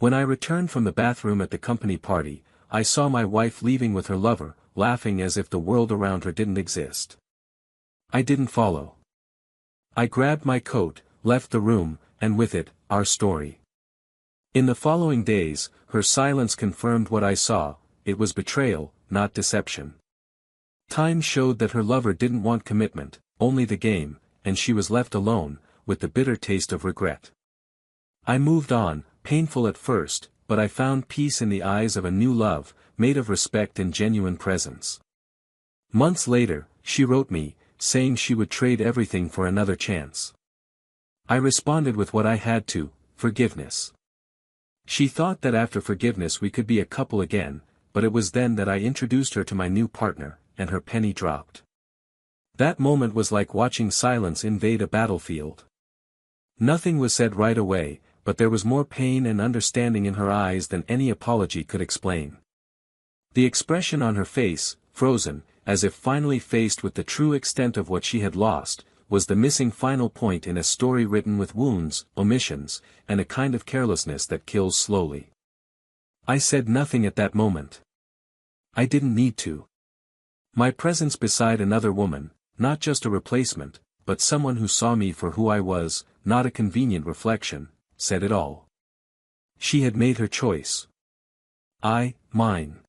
When I returned from the bathroom at the company party, I saw my wife leaving with her lover, laughing as if the world around her didn't exist. I didn't follow. I grabbed my coat, left the room, and with it, our story. In the following days, her silence confirmed what I saw. It was betrayal, not deception. Time showed that her lover didn't want commitment, only the game, and she was left alone, with the bitter taste of regret. I moved on, painful at first, but I found peace in the eyes of a new love, made of respect and genuine presence. Months later, she wrote me, saying she would trade everything for another chance. I responded with what I had to: forgiveness. She thought that after forgiveness we could be a couple again, but it was then that I introduced her to my new partner, and her penny dropped. That moment was like watching silence invade a battlefield. Nothing was said right away, but there was more pain and understanding in her eyes than any apology could explain. The expression on her face, frozen, as if finally faced with the true extent of what she had lost, was the missing final point in a story written with wounds, omissions, and a kind of carelessness that kills slowly. I said nothing at that moment. I didn't need to. My presence beside another woman, not just a replacement, but someone who saw me for who I was, not a convenient reflection, said it all. She had made her choice. Mine.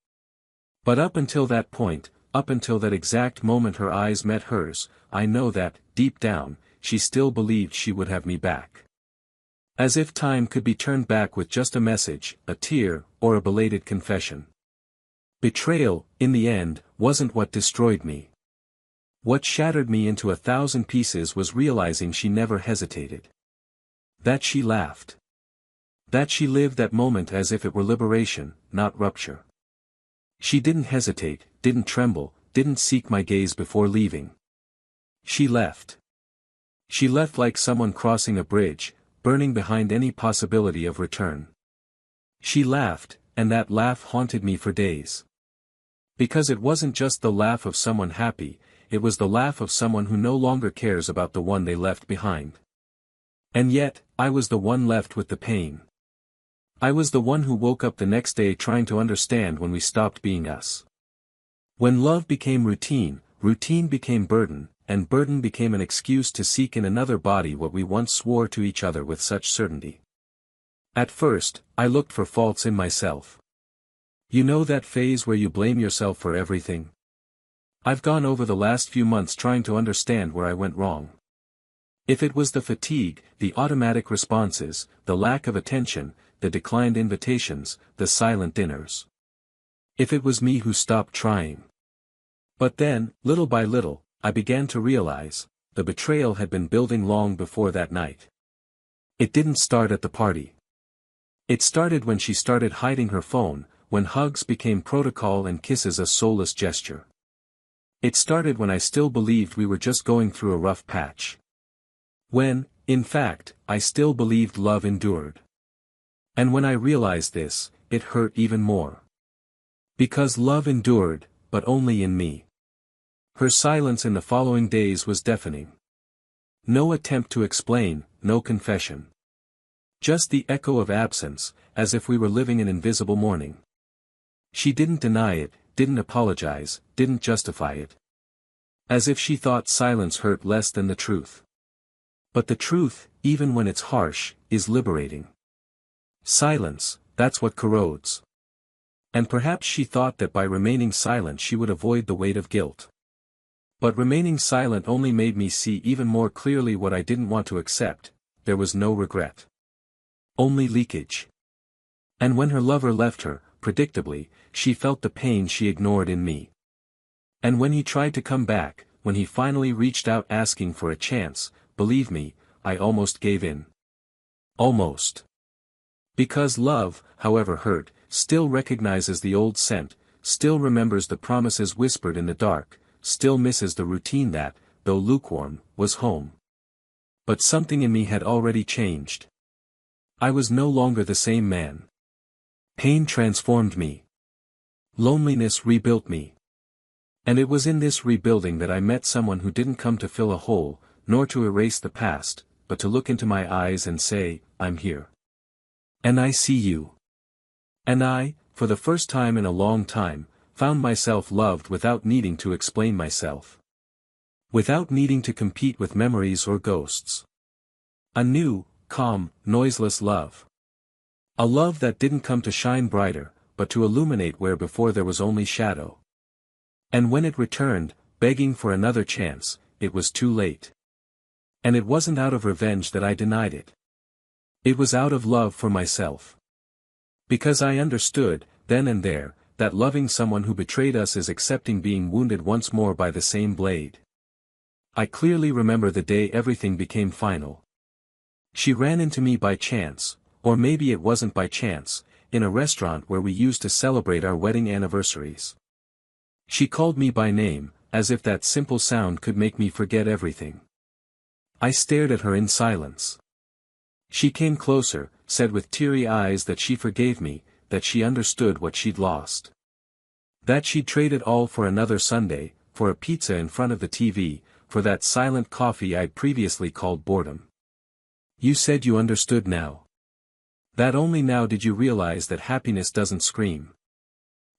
But up until that point, up until that exact moment her eyes met hers, I know that, deep down, she still believed she would have me back. As if time could be turned back with just a message, a tear, or a belated confession. Betrayal, in the end, wasn't what destroyed me. What shattered me into 1,000 pieces was realizing she never hesitated. That she laughed. That she lived that moment as if it were liberation, not rupture. She didn't hesitate, didn't tremble, didn't seek my gaze before leaving. She left. She left like someone crossing a bridge, burning behind any possibility of return. She laughed, and that laugh haunted me for days. Because it wasn't just the laugh of someone happy, it was the laugh of someone who no longer cares about the one they left behind. And yet, I was the one left with the pain. I was the one who woke up the next day trying to understand when we stopped being us. When love became routine, routine became burden, and burden became an excuse to seek in another body what we once swore to each other with such certainty. At first, I looked for faults in myself. You know that phase where you blame yourself for everything? I've gone over the last few months trying to understand where I went wrong. If it was the fatigue, the automatic responses, the lack of attention, the declined invitations, the silent dinners. If it was me who stopped trying. But then, little by little, I began to realize, the betrayal had been building long before that night. It didn't start at the party. It started when she started hiding her phone, when hugs became protocol and kisses a soulless gesture. It started when I still believed we were just going through a rough patch. When, in fact, I still believed love endured. And when I realized this, it hurt even more. Because love endured, but only in me. Her silence in the following days was deafening. No attempt to explain, no confession. Just the echo of absence, as if we were living an invisible mourning. She didn't deny it, didn't apologize, didn't justify it. As if she thought silence hurt less than the truth. But the truth, even when it's harsh, is liberating. Silence, that's what corrodes. And perhaps she thought that by remaining silent she would avoid the weight of guilt. But remaining silent only made me see even more clearly what I didn't want to accept. There was no regret. Only leakage. And when her lover left her, predictably, she felt the pain she ignored in me. And when he tried to come back, when he finally reached out asking for a chance, believe me, I almost gave in. Almost. Because love, however hurt, still recognizes the old scent, still remembers the promises whispered in the dark, still misses the routine that, though lukewarm, was home. But something in me had already changed. I was no longer the same man. Pain transformed me. Loneliness rebuilt me. And it was in this rebuilding that I met someone who didn't come to fill a hole, nor to erase the past, but to look into my eyes and say, I'm here. And I see you. And I, for the first time in a long time, found myself loved without needing to explain myself. Without needing to compete with memories or ghosts. A new, calm, noiseless love. A love that didn't come to shine brighter, but to illuminate where before there was only shadow. And when it returned, begging for another chance, it was too late. And it wasn't out of revenge that I denied it. It was out of love for myself. Because I understood, then and there, that loving someone who betrayed us is accepting being wounded once more by the same blade. I clearly remember the day everything became final. She ran into me by chance, or maybe it wasn't by chance, in a restaurant where we used to celebrate our wedding anniversaries. She called me by name, as if that simple sound could make me forget everything. I stared at her in silence. She came closer, said with teary eyes that she forgave me, that she understood what she'd lost. That she'd traded all for another Sunday, for a pizza in front of the TV, for that silent coffee I'd previously called boredom. You said you understood now. That only now did you realize that happiness doesn't scream.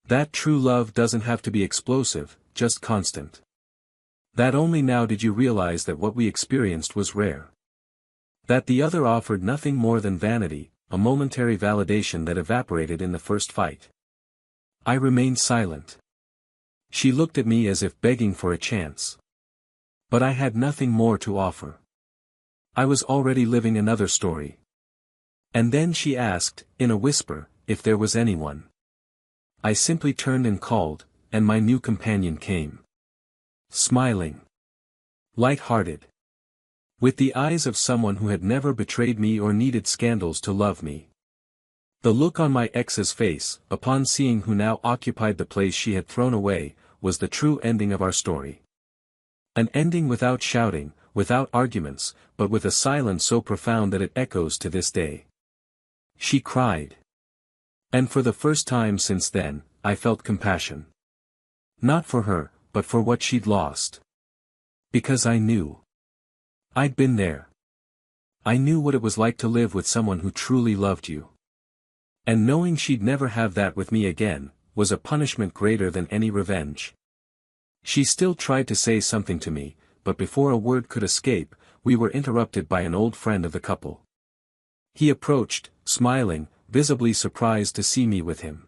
That true love doesn't have to be explosive, just constant. That only now did you realize that what we experienced was rare. That the other offered nothing more than vanity, a momentary validation that evaporated in the first fight. I remained silent. She looked at me as if begging for a chance. But I had nothing more to offer. I was already living another story. And then she asked, in a whisper, if there was anyone. I simply turned and called, and my new companion came. Smiling. Light-hearted. With the eyes of someone who had never betrayed me or needed scandals to love me. The look on my ex's face, upon seeing who now occupied the place she had thrown away, was the true ending of our story. An ending without shouting, without arguments, but with a silence so profound that it echoes to this day. She cried. And for the first time since then, I felt compassion. Not for her, but for what she'd lost. Because I knew. I'd been there. I knew what it was like to live with someone who truly loved you. And knowing she'd never have that with me again, was a punishment greater than any revenge. She still tried to say something to me, but before a word could escape, we were interrupted by an old friend of the couple. He approached, smiling, visibly surprised to see me with him.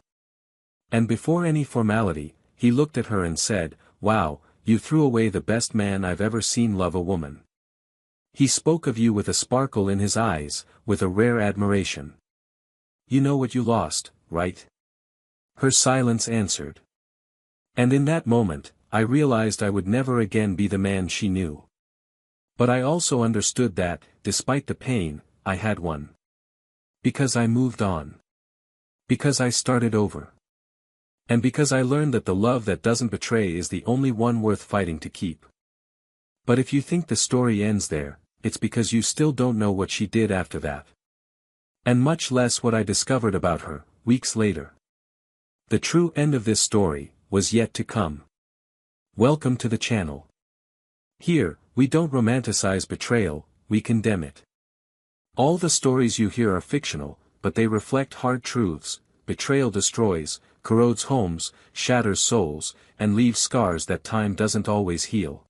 And before any formality, he looked at her and said, "Wow, you threw away the best man I've ever seen love a woman." He spoke of you with a sparkle in his eyes, with a rare admiration. "You know what you lost, right?" Her silence answered. And in that moment, I realized I would never again be the man she knew. But I also understood that, despite the pain, I had won. Because I moved on. Because I started over. And because I learned that the love that doesn't betray is the only one worth fighting to keep. But if you think the story ends there, it's because you still don't know what she did after that. And much less what I discovered about her, weeks later. The true end of this story was yet to come. Welcome to the channel. Here, we don't romanticize betrayal, we condemn it. All the stories you hear are fictional, but they reflect hard truths. Betrayal destroys, corrodes homes, shatters souls, and leaves scars that time doesn't always heal.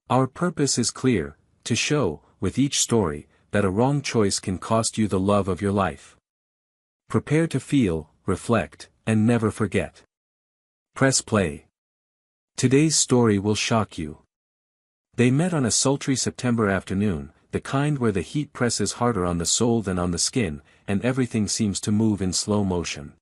Our purpose is clear, to show, with each story, that a wrong choice can cost you the love of your life. Prepare to feel, reflect, and never forget. Press play. Today's story will shock you. They met on a sultry September afternoon, the kind where the heat presses harder on the soul than on the skin, and everything seems to move in slow motion.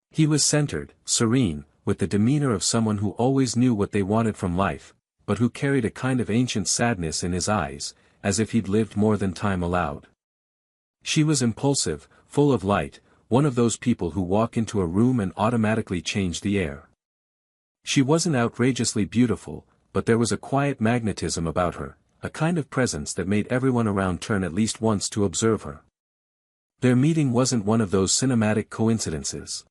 He was centered, serene, with the demeanor of someone who always knew what they wanted from life, but who carried a kind of ancient sadness in his eyes, as if he'd lived more than time allowed. She was impulsive, full of light, one of those people who walk into a room and automatically change the air. She wasn't outrageously beautiful, but there was a quiet magnetism about her, a kind of presence that made everyone around turn at least once to observe her. Their meeting wasn't one of those cinematic coincidences.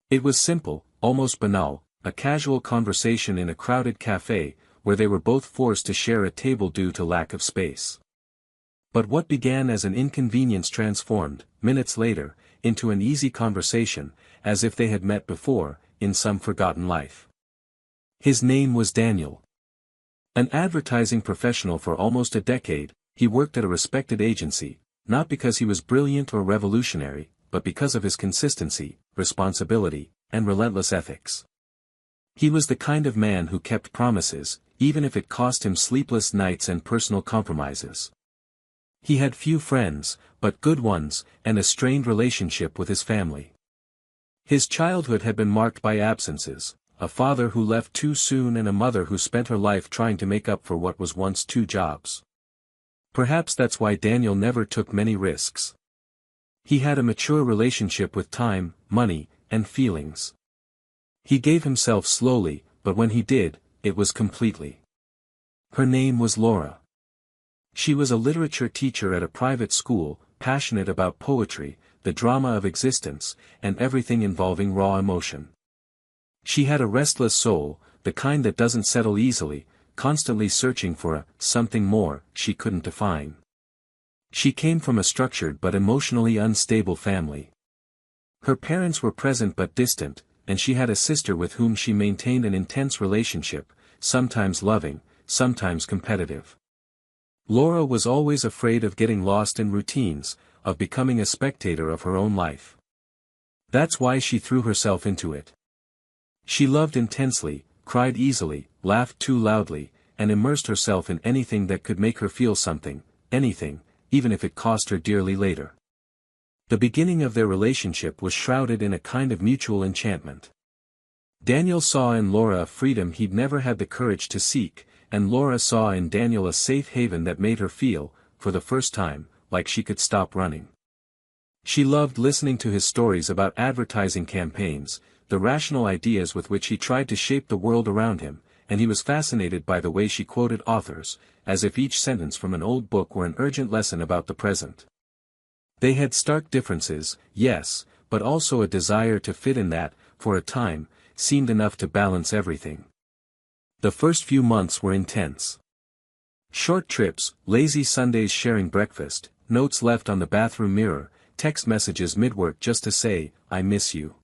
It was simple, almost banal, a casual conversation in a crowded cafe, where they were both forced to share a table due to lack of space. But what began as an inconvenience transformed, minutes later, into an easy conversation, as if they had met before, in some forgotten life. His name was Daniel. An advertising professional for almost a decade, he worked at a respected agency, not because he was brilliant or revolutionary, but because of his consistency, responsibility, and relentless ethics. He was the kind of man who kept promises, even if it cost him sleepless nights and personal compromises. He had few friends, but good ones, and a strained relationship with his family. His childhood had been marked by absences, a father who left too soon and a mother who spent her life trying to make up for what was once two jobs. Perhaps that's why Daniel never took many risks. He had a mature relationship with time, money, and feelings. He gave himself slowly, but when he did, it was completely. Her name was Laura. She was a literature teacher at a private school, passionate about poetry, the drama of existence, and everything involving raw emotion. She had a restless soul, the kind that doesn't settle easily, constantly searching for a something more she couldn't define. She came from a structured but emotionally unstable family. Her parents were present but distant, and she had a sister with whom she maintained an intense relationship, sometimes loving, sometimes competitive. Laura was always afraid of getting lost in routines, of becoming a spectator of her own life. That's why she threw herself into it. She loved intensely, cried easily, laughed too loudly, and immersed herself in anything that could make her feel something, anything, even if it cost her dearly later. The beginning of their relationship was shrouded in a kind of mutual enchantment. Daniel saw in Laura a freedom he'd never had the courage to seek, and Laura saw in Daniel a safe haven that made her feel, for the first time, like she could stop running. She loved listening to his stories about advertising campaigns, the rational ideas with which he tried to shape the world around him, and he was fascinated by the way she quoted authors, as if each sentence from an old book were an urgent lesson about the present. They had stark differences, yes, but also a desire to fit in that, for a time, seemed enough to balance everything. The first few months were intense. Short trips, lazy Sundays sharing breakfast, notes left on the bathroom mirror, text messages mid-work just to say, "I miss you."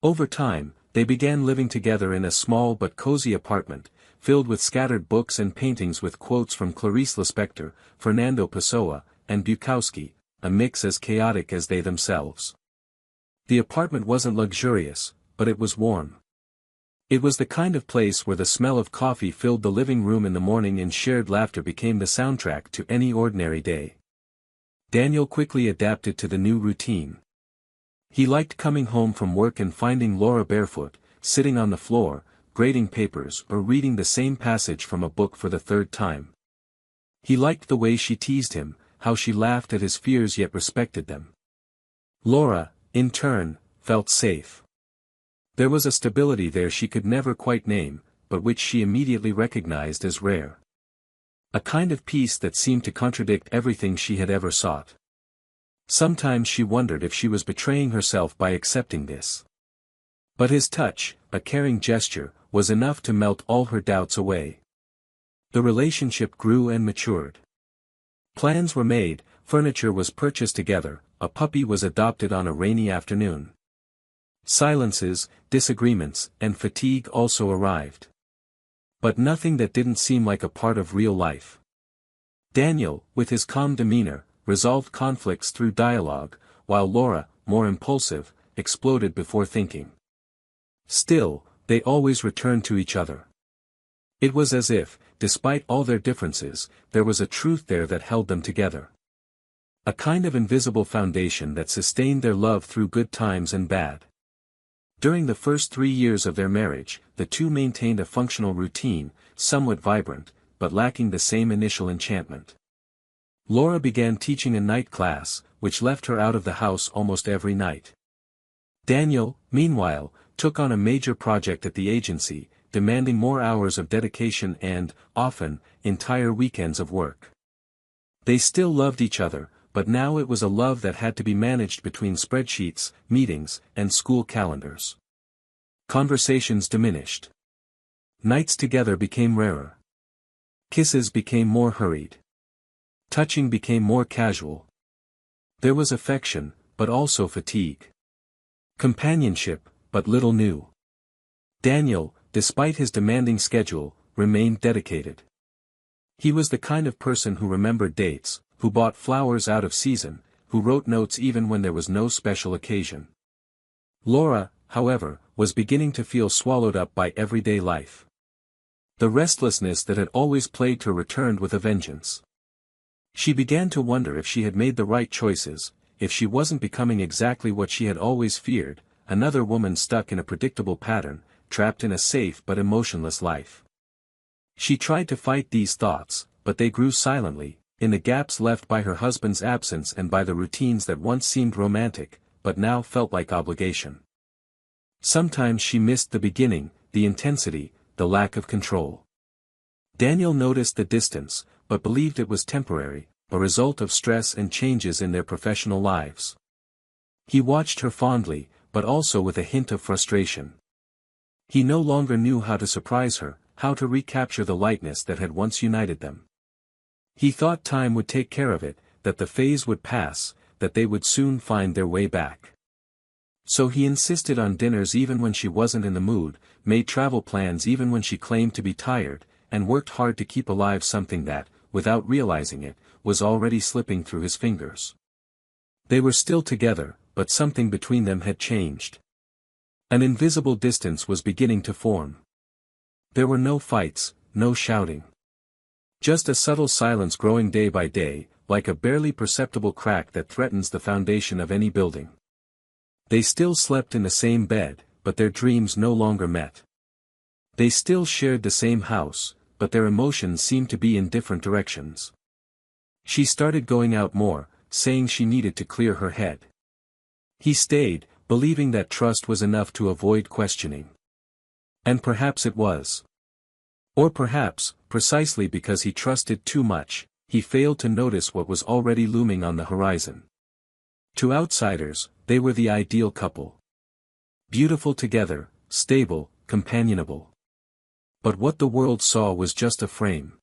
Over time, they began living together in a small but cozy apartment, filled with scattered books and paintings with quotes from Clarice Lispector, Fernando Pessoa, and Bukowski, a mix as chaotic as they themselves. The apartment wasn't luxurious, but it was warm. It was the kind of place where the smell of coffee filled the living room in the morning and shared laughter became the soundtrack to any ordinary day. Daniel quickly adapted to the new routine. He liked coming home from work and finding Laura barefoot, sitting on the floor, grading papers or reading the same passage from a book for the third time. He liked the way she teased him, how she laughed at his fears yet respected them. Laura, in turn, felt safe. There was a stability there she could never quite name, but which she immediately recognized as rare. A kind of peace that seemed to contradict everything she had ever sought. Sometimes she wondered if she was betraying herself by accepting this. But his touch, a caring gesture, was enough to melt all her doubts away. The relationship grew and matured. Plans were made, furniture was purchased together, a puppy was adopted on a rainy afternoon. Silences, disagreements, and fatigue also arrived. But nothing that didn't seem like a part of real life. Daniel, with his calm demeanor, resolved conflicts through dialogue, while Laura, more impulsive, exploded before thinking. Still, they always returned to each other. It was as if, despite all their differences, there was a truth there that held them together. A kind of invisible foundation that sustained their love through good times and bad. During the first 3 years of their marriage, the two maintained a functional routine, somewhat vibrant, but lacking the same initial enchantment. Laura began teaching a night class, which left her out of the house almost every night. Daniel, meanwhile, took on a major project at the agency, demanding more hours of dedication and, often, entire weekends of work. They still loved each other, but now it was a love that had to be managed between spreadsheets, meetings, and school calendars. Conversations diminished. Nights together became rarer. Kisses became more hurried. Touching became more casual. There was affection, but also fatigue. Companionship, but little new. Daniel, despite his demanding schedule, remained dedicated. He was the kind of person who remembered dates, who bought flowers out of season, who wrote notes even when there was no special occasion. Laura, however, was beginning to feel swallowed up by everyday life. The restlessness that had always plagued her returned with a vengeance. She began to wonder if she had made the right choices, if she wasn't becoming exactly what she had always feared, another woman stuck in a predictable pattern, trapped in a safe but emotionless life. She tried to fight these thoughts, but they grew silently, in the gaps left by her husband's absence and by the routines that once seemed romantic, but now felt like obligation. Sometimes she missed the beginning, the intensity, the lack of control. Daniel noticed the distance, but believed it was temporary, a result of stress and changes in their professional lives. He watched her fondly, but also with a hint of frustration. He no longer knew how to surprise her, how to recapture the lightness that had once united them. He thought time would take care of it, that the phase would pass, that they would soon find their way back. So he insisted on dinners even when she wasn't in the mood, made travel plans even when she claimed to be tired, and worked hard to keep alive something that, without realizing it, was already slipping through his fingers. They were still together, but something between them had changed. An invisible distance was beginning to form. There were no fights, no shouting. Just a subtle silence growing day by day, like a barely perceptible crack that threatens the foundation of any building. They still slept in the same bed, but their dreams no longer met. They still shared the same house, but their emotions seemed to be in different directions. She started going out more, saying she needed to clear her head. He stayed, believing that trust was enough to avoid questioning. And perhaps it was. Or perhaps, precisely because he trusted too much, he failed to notice what was already looming on the horizon. To outsiders, they were the ideal couple. Beautiful together, stable, companionable. But what the world saw was just a frame.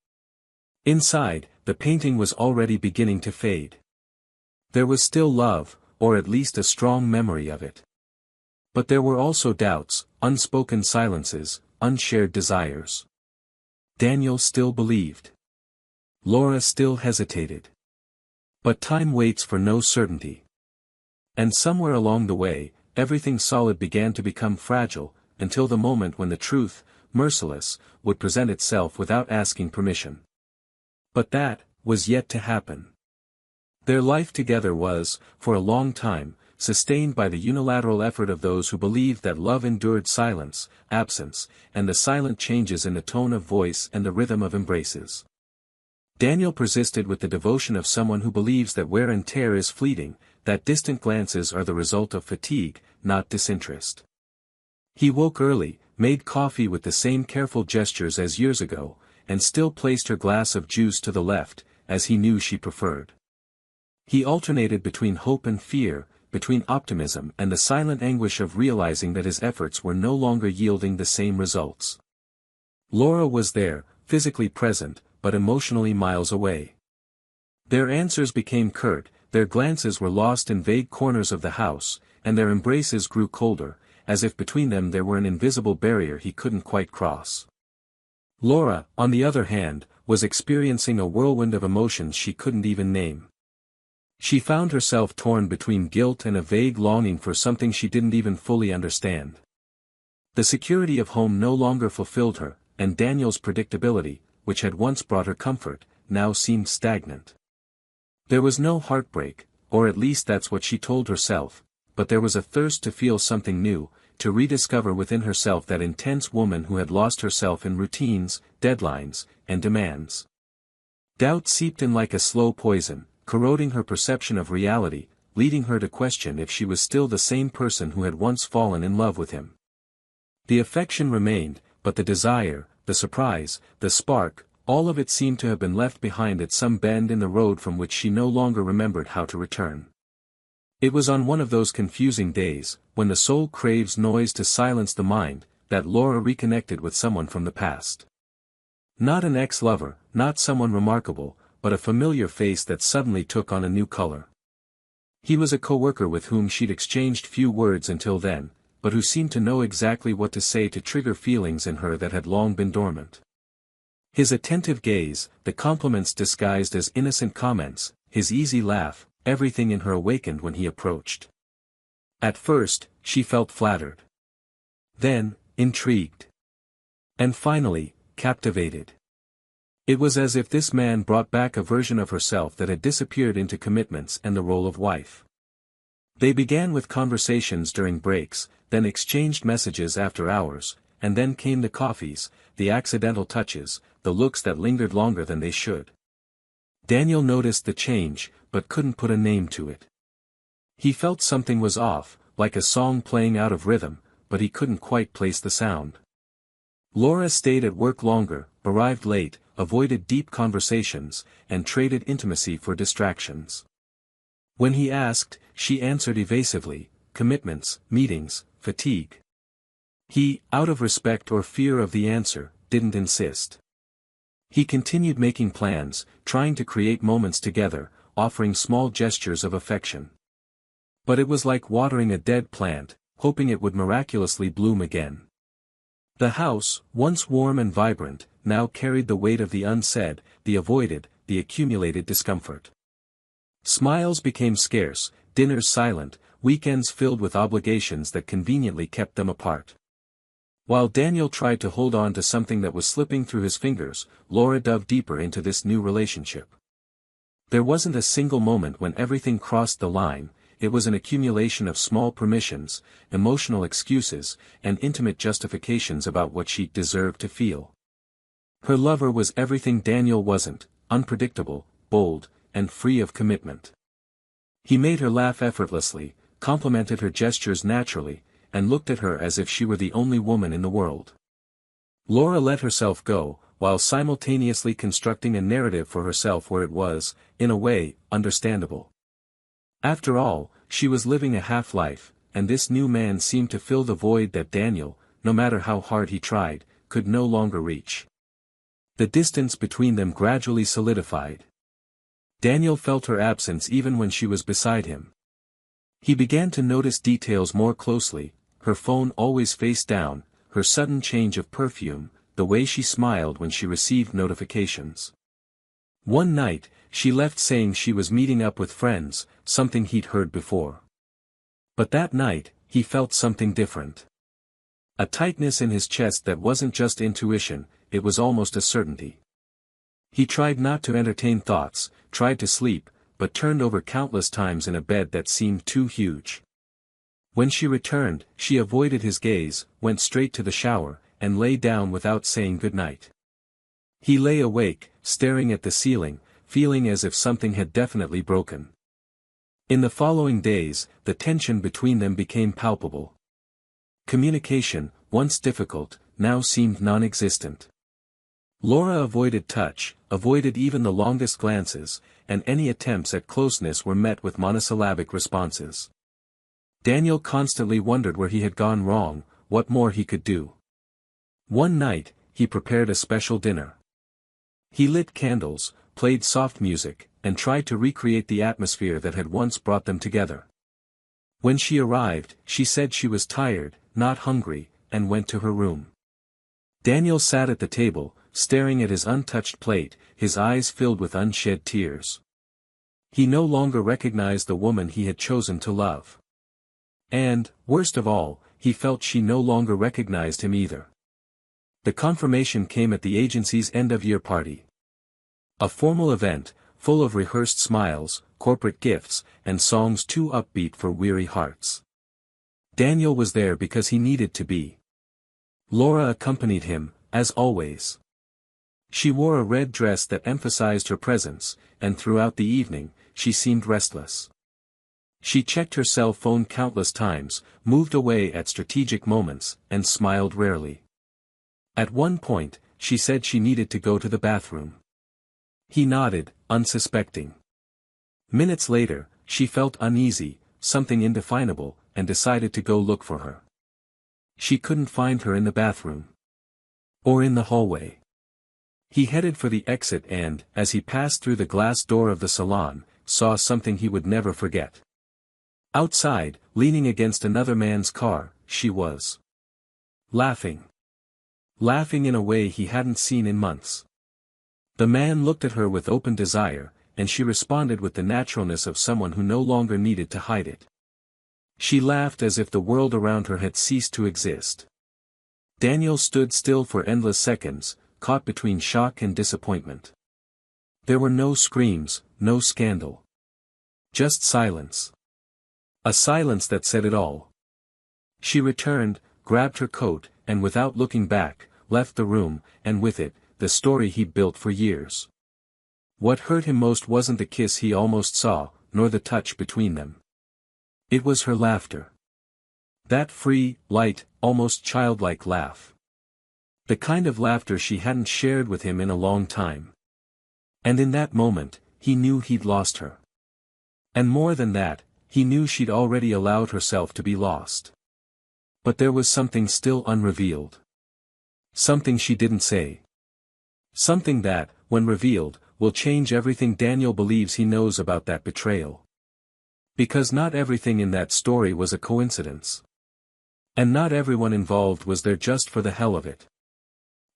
Inside, the painting was already beginning to fade. There was still love, or at least a strong memory of it. But there were also doubts, unspoken silences, unshared desires. Daniel still believed. Laura still hesitated. But time waits for no certainty. And somewhere along the way, everything solid began to become fragile, until the moment when the truth, merciless, would present itself without asking permission. But that was yet to happen. Their life together was, for a long time, sustained by the unilateral effort of those who believed that love endured silence, absence, and the silent changes in the tone of voice and the rhythm of embraces. Daniel persisted with the devotion of someone who believes that wear and tear is fleeting, that distant glances are the result of fatigue, not disinterest. He woke early, made coffee with the same careful gestures as years ago, and still placed her glass of juice to the left, as he knew she preferred. He alternated between hope and fear, between optimism and the silent anguish of realizing that his efforts were no longer yielding the same results. Laura was there, physically present, but emotionally miles away. Their answers became curt, their glances were lost in vague corners of the house, and their embraces grew colder, as if between them there were an invisible barrier he couldn't quite cross. Laura, on the other hand, was experiencing a whirlwind of emotions she couldn't even name. She found herself torn between guilt and a vague longing for something she didn't even fully understand. The security of home no longer fulfilled her, and Daniel's predictability, which had once brought her comfort, now seemed stagnant. There was no heartbreak, or at least that's what she told herself, but there was a thirst to feel something new, to rediscover within herself that intense woman who had lost herself in routines, deadlines, and demands. Doubt seeped in like a slow poison, corroding her perception of reality, leading her to question if she was still the same person who had once fallen in love with him. The affection remained, but the desire, the surprise, the spark, all of it seemed to have been left behind at some bend in the road from which she no longer remembered how to return. It was on one of those confusing days, when the soul craves noise to silence the mind, that Laura reconnected with someone from the past. Not an ex-lover, not someone remarkable, but a familiar face that suddenly took on a new color. He was a coworker with whom she'd exchanged few words until then, but who seemed to know exactly what to say to trigger feelings in her that had long been dormant. His attentive gaze, the compliments disguised as innocent comments, his easy laugh, everything in her awakened when he approached. At first, she felt flattered. Then, intrigued. And finally, captivated. It was as if this man brought back a version of herself that had disappeared into commitments and the role of wife. They began with conversations during breaks, then exchanged messages after hours, and then came the coffees, the accidental touches, the looks that lingered longer than they should. Daniel noticed the change, but couldn't put a name to it. He felt something was off, like a song playing out of rhythm, but he couldn't quite place the sound. Laura stayed at work longer, arrived late, avoided deep conversations, and traded intimacy for distractions. When he asked, she answered evasively, commitments, meetings, fatigue. He, out of respect or fear of the answer, didn't insist. He continued making plans, trying to create moments together, offering small gestures of affection. But it was like watering a dead plant, hoping it would miraculously bloom again. The house, once warm and vibrant, now carried the weight of the unsaid, the avoided, the accumulated discomfort. Smiles became scarce, dinners silent, weekends filled with obligations that conveniently kept them apart. While Daniel tried to hold on to something that was slipping through his fingers, Laura dove deeper into this new relationship. There wasn't a single moment when everything crossed the line. It was an accumulation of small permissions, emotional excuses, and intimate justifications about what she deserved to feel. Her lover was everything Daniel wasn't, unpredictable, bold, and free of commitment. He made her laugh effortlessly, complimented her gestures naturally, and looked at her as if she were the only woman in the world. Laura let herself go, while simultaneously constructing a narrative for herself where it was, in a way, understandable. After all, she was living a half-life, and this new man seemed to fill the void that Daniel, no matter how hard he tried, could no longer reach. The distance between them gradually solidified. Daniel felt her absence even when she was beside him. He began to notice details more closely, her phone always face down, her sudden change of perfume, the way she smiled when she received notifications. One night, she left saying she was meeting up with friends, something he'd heard before. But that night, he felt something different. A tightness in his chest that wasn't just intuition, it was almost a certainty. He tried not to entertain thoughts, tried to sleep, but turned over countless times in a bed that seemed too huge. When she returned, she avoided his gaze, went straight to the shower, and lay down without saying goodnight. He lay awake, staring at the ceiling, feeling as if something had definitely broken. In the following days, the tension between them became palpable. Communication, once difficult, now seemed non-existent. Laura avoided touch, avoided even the longest glances, and any attempts at closeness were met with monosyllabic responses. Daniel constantly wondered where he had gone wrong, what more he could do. One night, he prepared a special dinner. He lit candles, played soft music, and tried to recreate the atmosphere that had once brought them together. When she arrived, she said she was tired, not hungry, and went to her room. Daniel sat at the table, staring at his untouched plate, his eyes filled with unshed tears. He no longer recognized the woman he had chosen to love. And, worst of all, he felt she no longer recognized him either. The confirmation came at the agency's end-of-year party. A formal event, full of rehearsed smiles, corporate gifts, and songs too upbeat for weary hearts. Daniel was there because he needed to be. Laura accompanied him, as always. She wore a red dress that emphasized her presence, and throughout the evening, she seemed restless. She checked her cell phone countless times, moved away at strategic moments, and smiled rarely. At one point, she said she needed to go to the bathroom. He nodded, unsuspecting. Minutes later, she felt uneasy, something indefinable, and decided to go look for her. She couldn't find her in the bathroom. Or in the hallway. He headed for the exit and, as he passed through the glass door of the salon, saw something he would never forget. Outside, leaning against another man's car, she was laughing. Laughing in a way he hadn't seen in months. The man looked at her with open desire, and she responded with the naturalness of someone who no longer needed to hide it. She laughed as if the world around her had ceased to exist. Daniel stood still for endless seconds, caught between shock and disappointment. There were no screams, no scandal. Just silence. A silence that said it all. She returned, grabbed her coat, and without looking back, left the room, and with it, the story he'd built for years. What hurt him most wasn't the kiss he almost saw, nor the touch between them. It was her laughter. That free, light, almost childlike laugh. The kind of laughter she hadn't shared with him in a long time. And in that moment, he knew he'd lost her. And more than that, he knew she'd already allowed herself to be lost. But there was something still unrevealed. Something she didn't say. Something that, when revealed, will change everything Daniel believes he knows about that betrayal. Because not everything in that story was a coincidence. And not everyone involved was there just for the hell of it.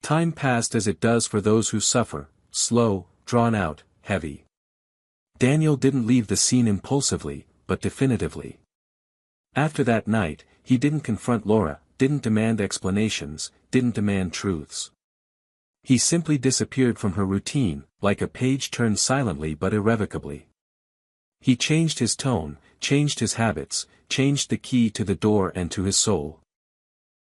Time passed as it does for those who suffer, slow, drawn out, heavy. Daniel didn't leave the scene impulsively, but definitively. After that night, he didn't confront Laura, didn't demand explanations, didn't demand truths. He simply disappeared from her routine, like a page turned silently but irrevocably. He changed his tone, changed his habits, changed the key to the door and to his soul.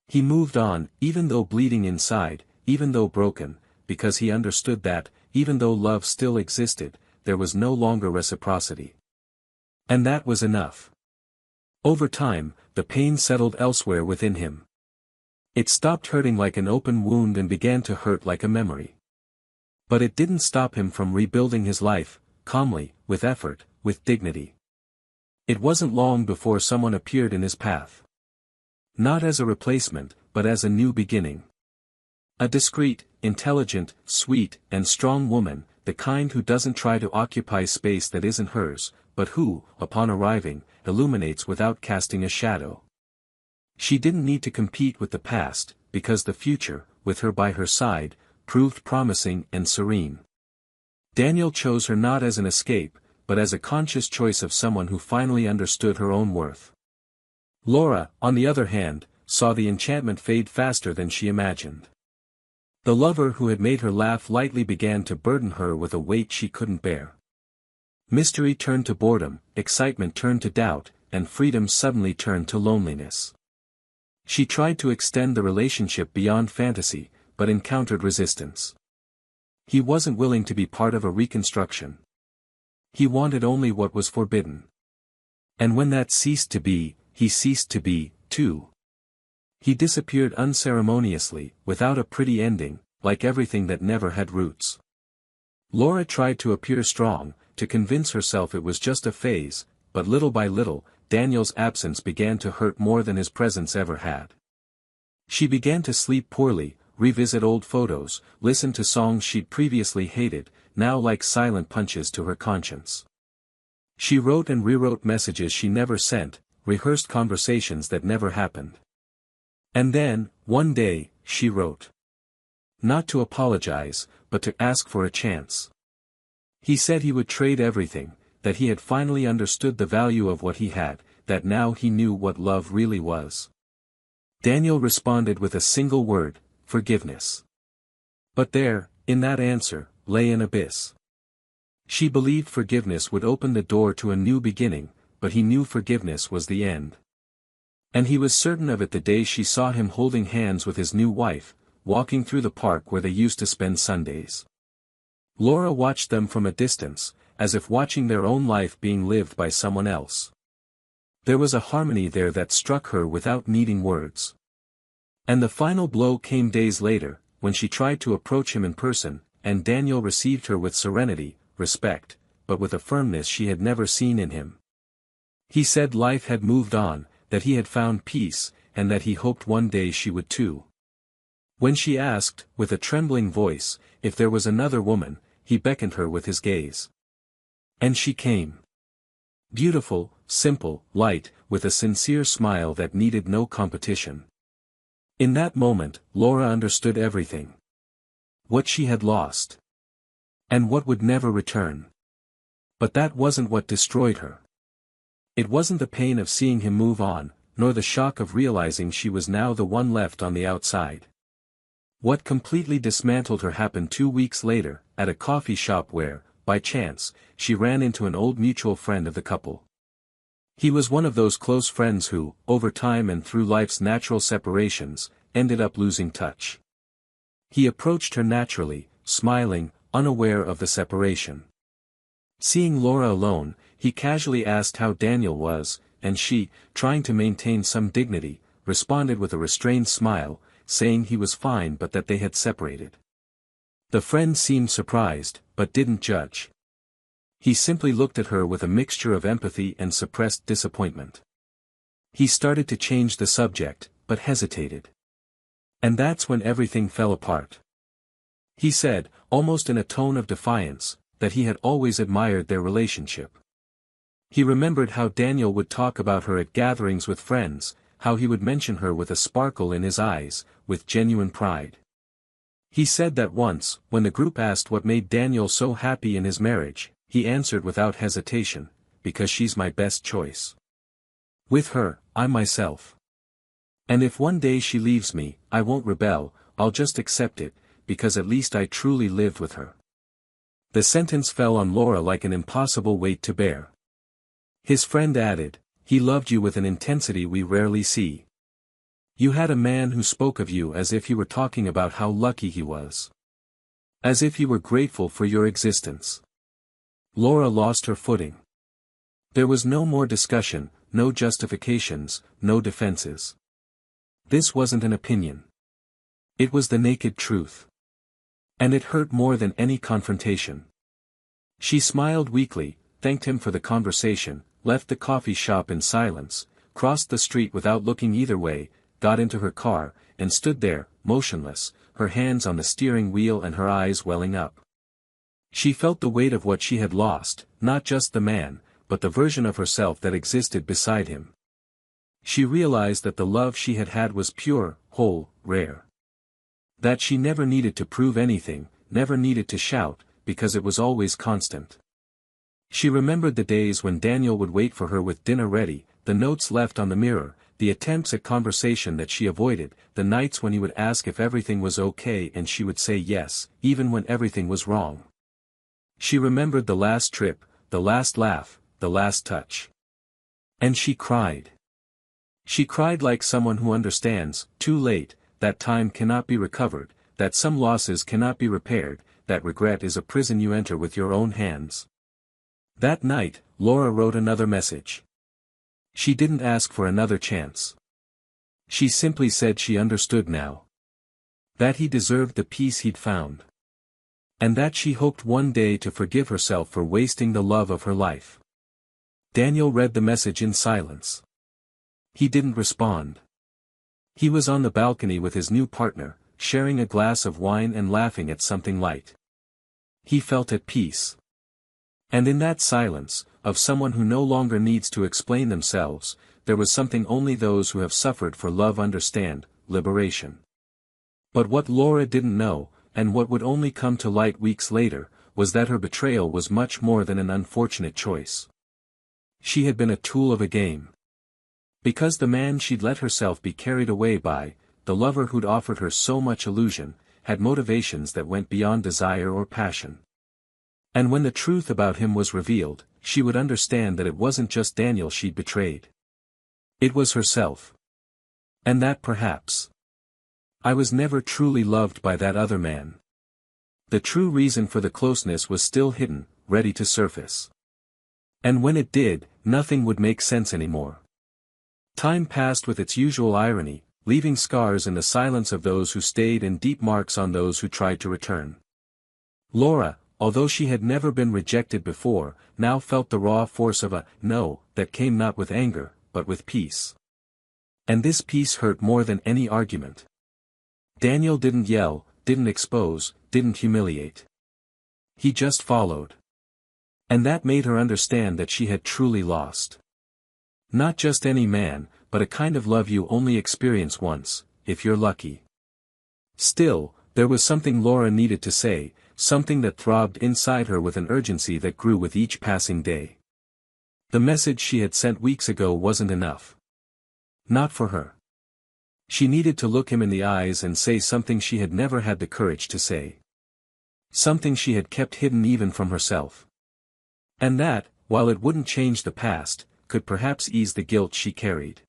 He moved on, even though bleeding inside, even though broken, because he understood that, even though love still existed, there was no longer reciprocity. And that was enough. Over time, the pain settled elsewhere within him. It stopped hurting like an open wound and began to hurt like a memory. But it didn't stop him from rebuilding his life, calmly, with effort, with dignity. It wasn't long before someone appeared in his path. Not as a replacement, but as a new beginning. A discreet, intelligent, sweet, and strong woman, the kind who doesn't try to occupy space that isn't hers, but who, upon arriving, illuminates without casting a shadow. She didn't need to compete with the past, because the future, with her by her side, proved promising and serene. Daniel chose her not as an escape, but as a conscious choice of someone who finally understood her own worth. Laura, on the other hand, saw the enchantment fade faster than she imagined. The lover who had made her laugh lightly began to burden her with a weight she couldn't bear. Mystery turned to boredom, excitement turned to doubt, and freedom suddenly turned to loneliness. She tried to extend the relationship beyond fantasy, but encountered resistance. He wasn't willing to be part of a reconstruction. He wanted only what was forbidden. And when that ceased to be, he ceased to be, too. He disappeared unceremoniously, without a pretty ending, like everything that never had roots. Laura tried to appear strong, to convince herself it was just a phase, but little by little, Daniel's absence began to hurt more than his presence ever had. She began to sleep poorly, revisit old photos, listen to songs she'd previously hated, now like silent punches to her conscience. She wrote and rewrote messages she never sent, rehearsed conversations that never happened. And then, one day, she wrote. Not to apologize, but to ask for a chance. He said he would trade everything, that he had finally understood the value of what he had, that now he knew what love really was. Daniel responded with a single word, forgiveness. But there, in that answer, lay an abyss. She believed forgiveness would open the door to a new beginning, but he knew forgiveness was the end. And he was certain of it the day she saw him holding hands with his new wife, walking through the park where they used to spend Sundays. Laura watched them from a distance, as if watching their own life being lived by someone else. There was a harmony there that struck her without needing words. And the final blow came days later, when she tried to approach him in person, and Daniel received her with serenity, respect, but with a firmness she had never seen in him. He said life had moved on, that he had found peace, and that he hoped one day she would too. When she asked, with a trembling voice, if there was another woman, he beckoned her with his gaze. And she came. Beautiful, simple, light, with a sincere smile that needed no competition. In that moment, Laura understood everything. What she had lost. And what would never return. But that wasn't what destroyed her. It wasn't the pain of seeing him move on, nor the shock of realizing she was now the one left on the outside. What completely dismantled her happened 2 weeks later, at a coffee shop where, by chance, she ran into an old mutual friend of the couple. He was one of those close friends who, over time and through life's natural separations, ended up losing touch. He approached her naturally, smiling, unaware of the separation. Seeing Laura alone, he casually asked how Daniel was, and she, trying to maintain some dignity, responded with a restrained smile, saying he was fine but that they had separated. The friend seemed surprised, but didn't judge. He simply looked at her with a mixture of empathy and suppressed disappointment. He started to change the subject, but hesitated. And that's when everything fell apart. He said, almost in a tone of defiance, that he had always admired their relationship. He remembered how Daniel would talk about her at gatherings with friends, how he would mention her with a sparkle in his eyes, with genuine pride. He said that once, when the group asked what made Daniel so happy in his marriage, he answered without hesitation, because she's my best choice. With her, I'm myself. And if one day she leaves me, I won't rebel, I'll just accept it, because at least I truly lived with her. The sentence fell on Laura like an impossible weight to bear. His friend added, he loved you with an intensity we rarely see. You had a man who spoke of you as if you were talking about how lucky he was. As if you were grateful for your existence. Laura lost her footing. There was no more discussion, no justifications, no defenses. This wasn't an opinion. It was the naked truth. And it hurt more than any confrontation. She smiled weakly, thanked him for the conversation, left the coffee shop in silence, crossed the street without looking either way, got into her car, and stood there, motionless, her hands on the steering wheel and her eyes welling up. She felt the weight of what she had lost, not just the man, but the version of herself that existed beside him. She realized that the love she had had was pure, whole, rare. That she never needed to prove anything, never needed to shout, because it was always constant. She remembered the days when Daniel would wait for her with dinner ready, the notes left on the mirror, the attempts at conversation that she avoided, the nights when he would ask if everything was okay and she would say yes, even when everything was wrong. She remembered the last trip, the last laugh, the last touch. And she cried. She cried like someone who understands, too late, that time cannot be recovered, that some losses cannot be repaired, that regret is a prison you enter with your own hands. That night, Laura wrote another message. She didn't ask for another chance. She simply said she understood now. That he deserved the peace he'd found. And that she hoped one day to forgive herself for wasting the love of her life. Daniel read the message in silence. He didn't respond. He was on the balcony with his new partner, sharing a glass of wine and laughing at something light. He felt at peace. And in that silence, of someone who no longer needs to explain themselves, there was something only those who have suffered for love understand, liberation. But what Laura didn't know, and what would only come to light weeks later, was that her betrayal was much more than an unfortunate choice. She had been a tool of a game. Because the man she'd let herself be carried away by, the lover who'd offered her so much illusion, had motivations that went beyond desire or passion. And when the truth about him was revealed, she would understand that it wasn't just Daniel she'd betrayed. It was herself. And that perhaps. I was never truly loved by that other man. The true reason for the closeness was still hidden, ready to surface. And when it did, nothing would make sense anymore. Time passed with its usual irony, leaving scars in the silence of those who stayed and deep marks on those who tried to return. Laura, although she had never been rejected before, now felt the raw force of a no that came not with anger, but with peace. And this peace hurt more than any argument. Daniel didn't yell, didn't expose, didn't humiliate. He just followed. And that made her understand that she had truly lost. Not just any man, but a kind of love you only experience once, if you're lucky. Still, there was something Laura needed to say, something that throbbed inside her with an urgency that grew with each passing day. The message she had sent weeks ago wasn't enough. Not for her. She needed to look him in the eyes and say something she had never had the courage to say. Something she had kept hidden even from herself. And that, while it wouldn't change the past, could perhaps ease the guilt she carried.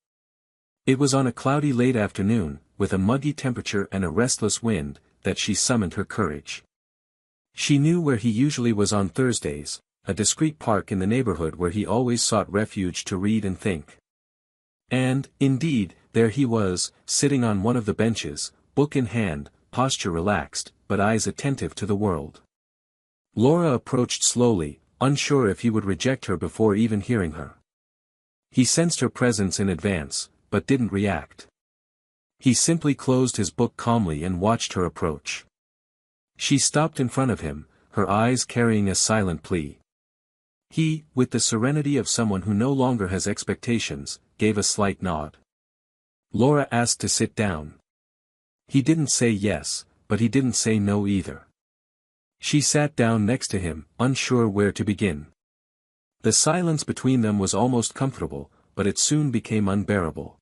It was on a cloudy late afternoon, with a muggy temperature and a restless wind, that she summoned her courage. She knew where he usually was on Thursdays, a discreet park in the neighborhood where he always sought refuge to read and think. And, indeed, there he was, sitting on one of the benches, book in hand, posture relaxed, but eyes attentive to the world. Laura approached slowly, unsure if he would reject her before even hearing her. He sensed her presence in advance, but didn't react. He simply closed his book calmly and watched her approach. She stopped in front of him, her eyes carrying a silent plea. He, with the serenity of someone who no longer has expectations, gave a slight nod. Laura asked to sit down. He didn't say yes, but he didn't say no either. She sat down next to him, unsure where to begin. The silence between them was almost comfortable, but it soon became unbearable.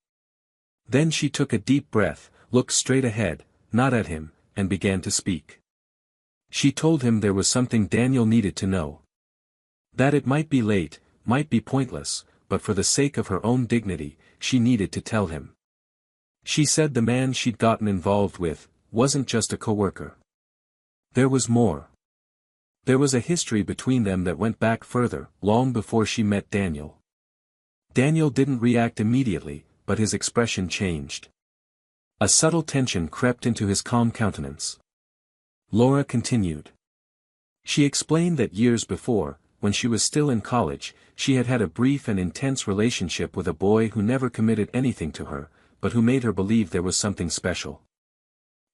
Then she took a deep breath, looked straight ahead, not at him, and began to speak. She told him there was something Daniel needed to know. That it might be late, might be pointless, but for the sake of her own dignity, she needed to tell him. She said the man she'd gotten involved with wasn't just a coworker. There was more. There was a history between them that went back further, long before she met Daniel. Daniel didn't react immediately, but his expression changed. A subtle tension crept into his calm countenance. Laura continued. She explained that years before, when she was still in college, she had had a brief and intense relationship with a boy who never committed anything to her, but who made her believe there was something special.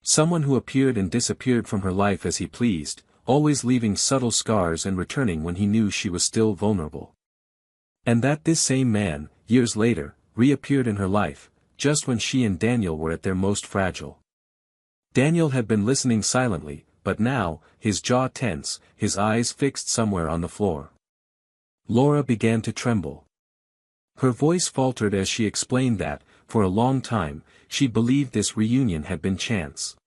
Someone who appeared and disappeared from her life as he pleased, always leaving subtle scars and returning when he knew she was still vulnerable. And that this same man, years later, reappeared in her life, just when she and Daniel were at their most fragile. Daniel had been listening silently, but now, his jaw tense, his eyes fixed somewhere on the floor. Laura began to tremble. Her voice faltered as she explained that, for a long time, she believed this reunion had been chance.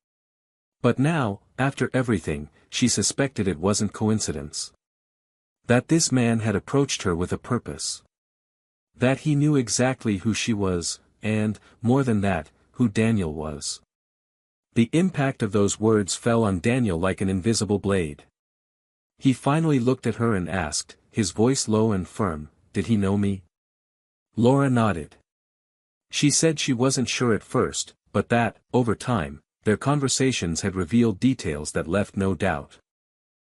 But now, after everything, she suspected it wasn't coincidence. That this man had approached her with a purpose. That he knew exactly who she was, and, more than that, who Daniel was. The impact of those words fell on Daniel like an invisible blade. He finally looked at her and asked, his voice low and firm, "Did he know me?" Laura nodded. She said she wasn't sure at first, but that, over time, their conversations had revealed details that left no doubt.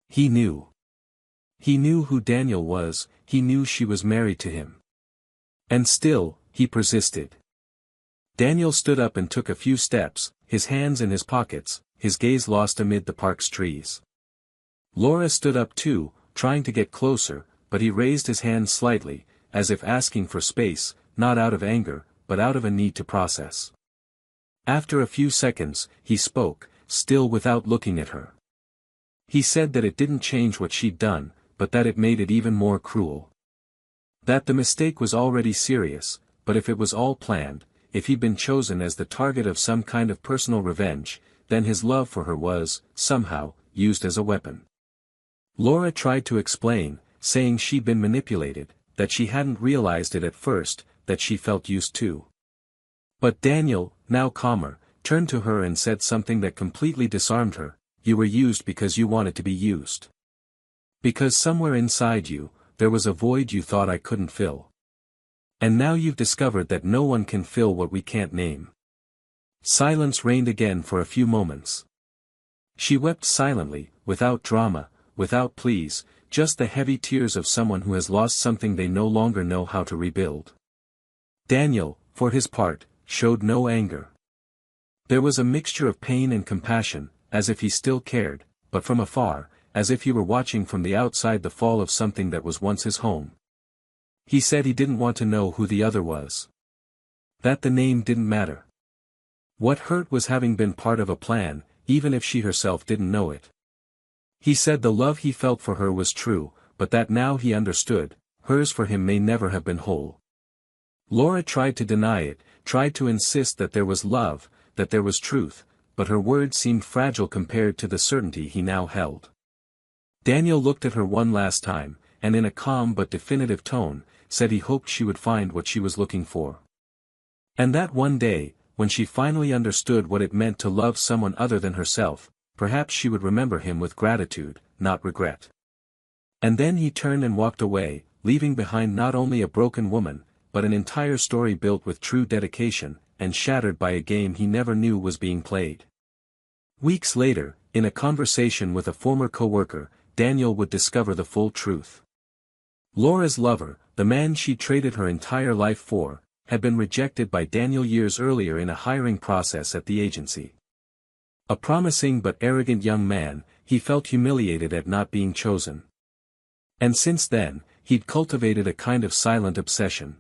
He knew. He knew who Daniel was, he knew she was married to him. And still, he persisted. Daniel stood up and took a few steps, his hands in his pockets, his gaze lost amid the park's trees. Laura stood up too, trying to get closer, but he raised his hand slightly, as if asking for space, not out of anger, but out of a need to process. After a few seconds, he spoke, still without looking at her. He said that it didn't change what she'd done, but that it made it even more cruel. That the mistake was already serious, but if it was all planned, if he'd been chosen as the target of some kind of personal revenge, then his love for her was, somehow, used as a weapon. Laura tried to explain, saying she'd been manipulated, that she hadn't realized it at first, that she felt used to. But Daniel, now calmer, turned to her and said something that completely disarmed her, "You were used because you wanted to be used. Because somewhere inside you, there was a void you thought I couldn't fill. And now you've discovered that no one can fill what we can't name." Silence reigned again for a few moments. She wept silently, without drama, without pleas, just the heavy tears of someone who has lost something they no longer know how to rebuild. Daniel, for his part, showed no anger. There was a mixture of pain and compassion, as if he still cared, but from afar, as if he were watching from the outside the fall of something that was once his home. He said he didn't want to know who the other was. That the name didn't matter. What hurt was having been part of a plan, even if she herself didn't know it. He said the love he felt for her was true, but that now he understood, hers for him may never have been whole. Laura tried to deny it, tried to insist that there was love, that there was truth, but her words seemed fragile compared to the certainty he now held. Daniel looked at her one last time, and in a calm but definitive tone, said he hoped she would find what she was looking for. And that one day, when she finally understood what it meant to love someone other than herself, perhaps she would remember him with gratitude, not regret. And then he turned and walked away, leaving behind not only a broken woman, but an entire story built with true dedication, and shattered by a game he never knew was being played. Weeks later, in a conversation with a former co-worker, Daniel would discover the full truth. Laura's lover, the man she traded her entire life for, had been rejected by Daniel years earlier in a hiring process at the agency. A promising but arrogant young man, he felt humiliated at not being chosen. And since then, he'd cultivated a kind of silent obsession.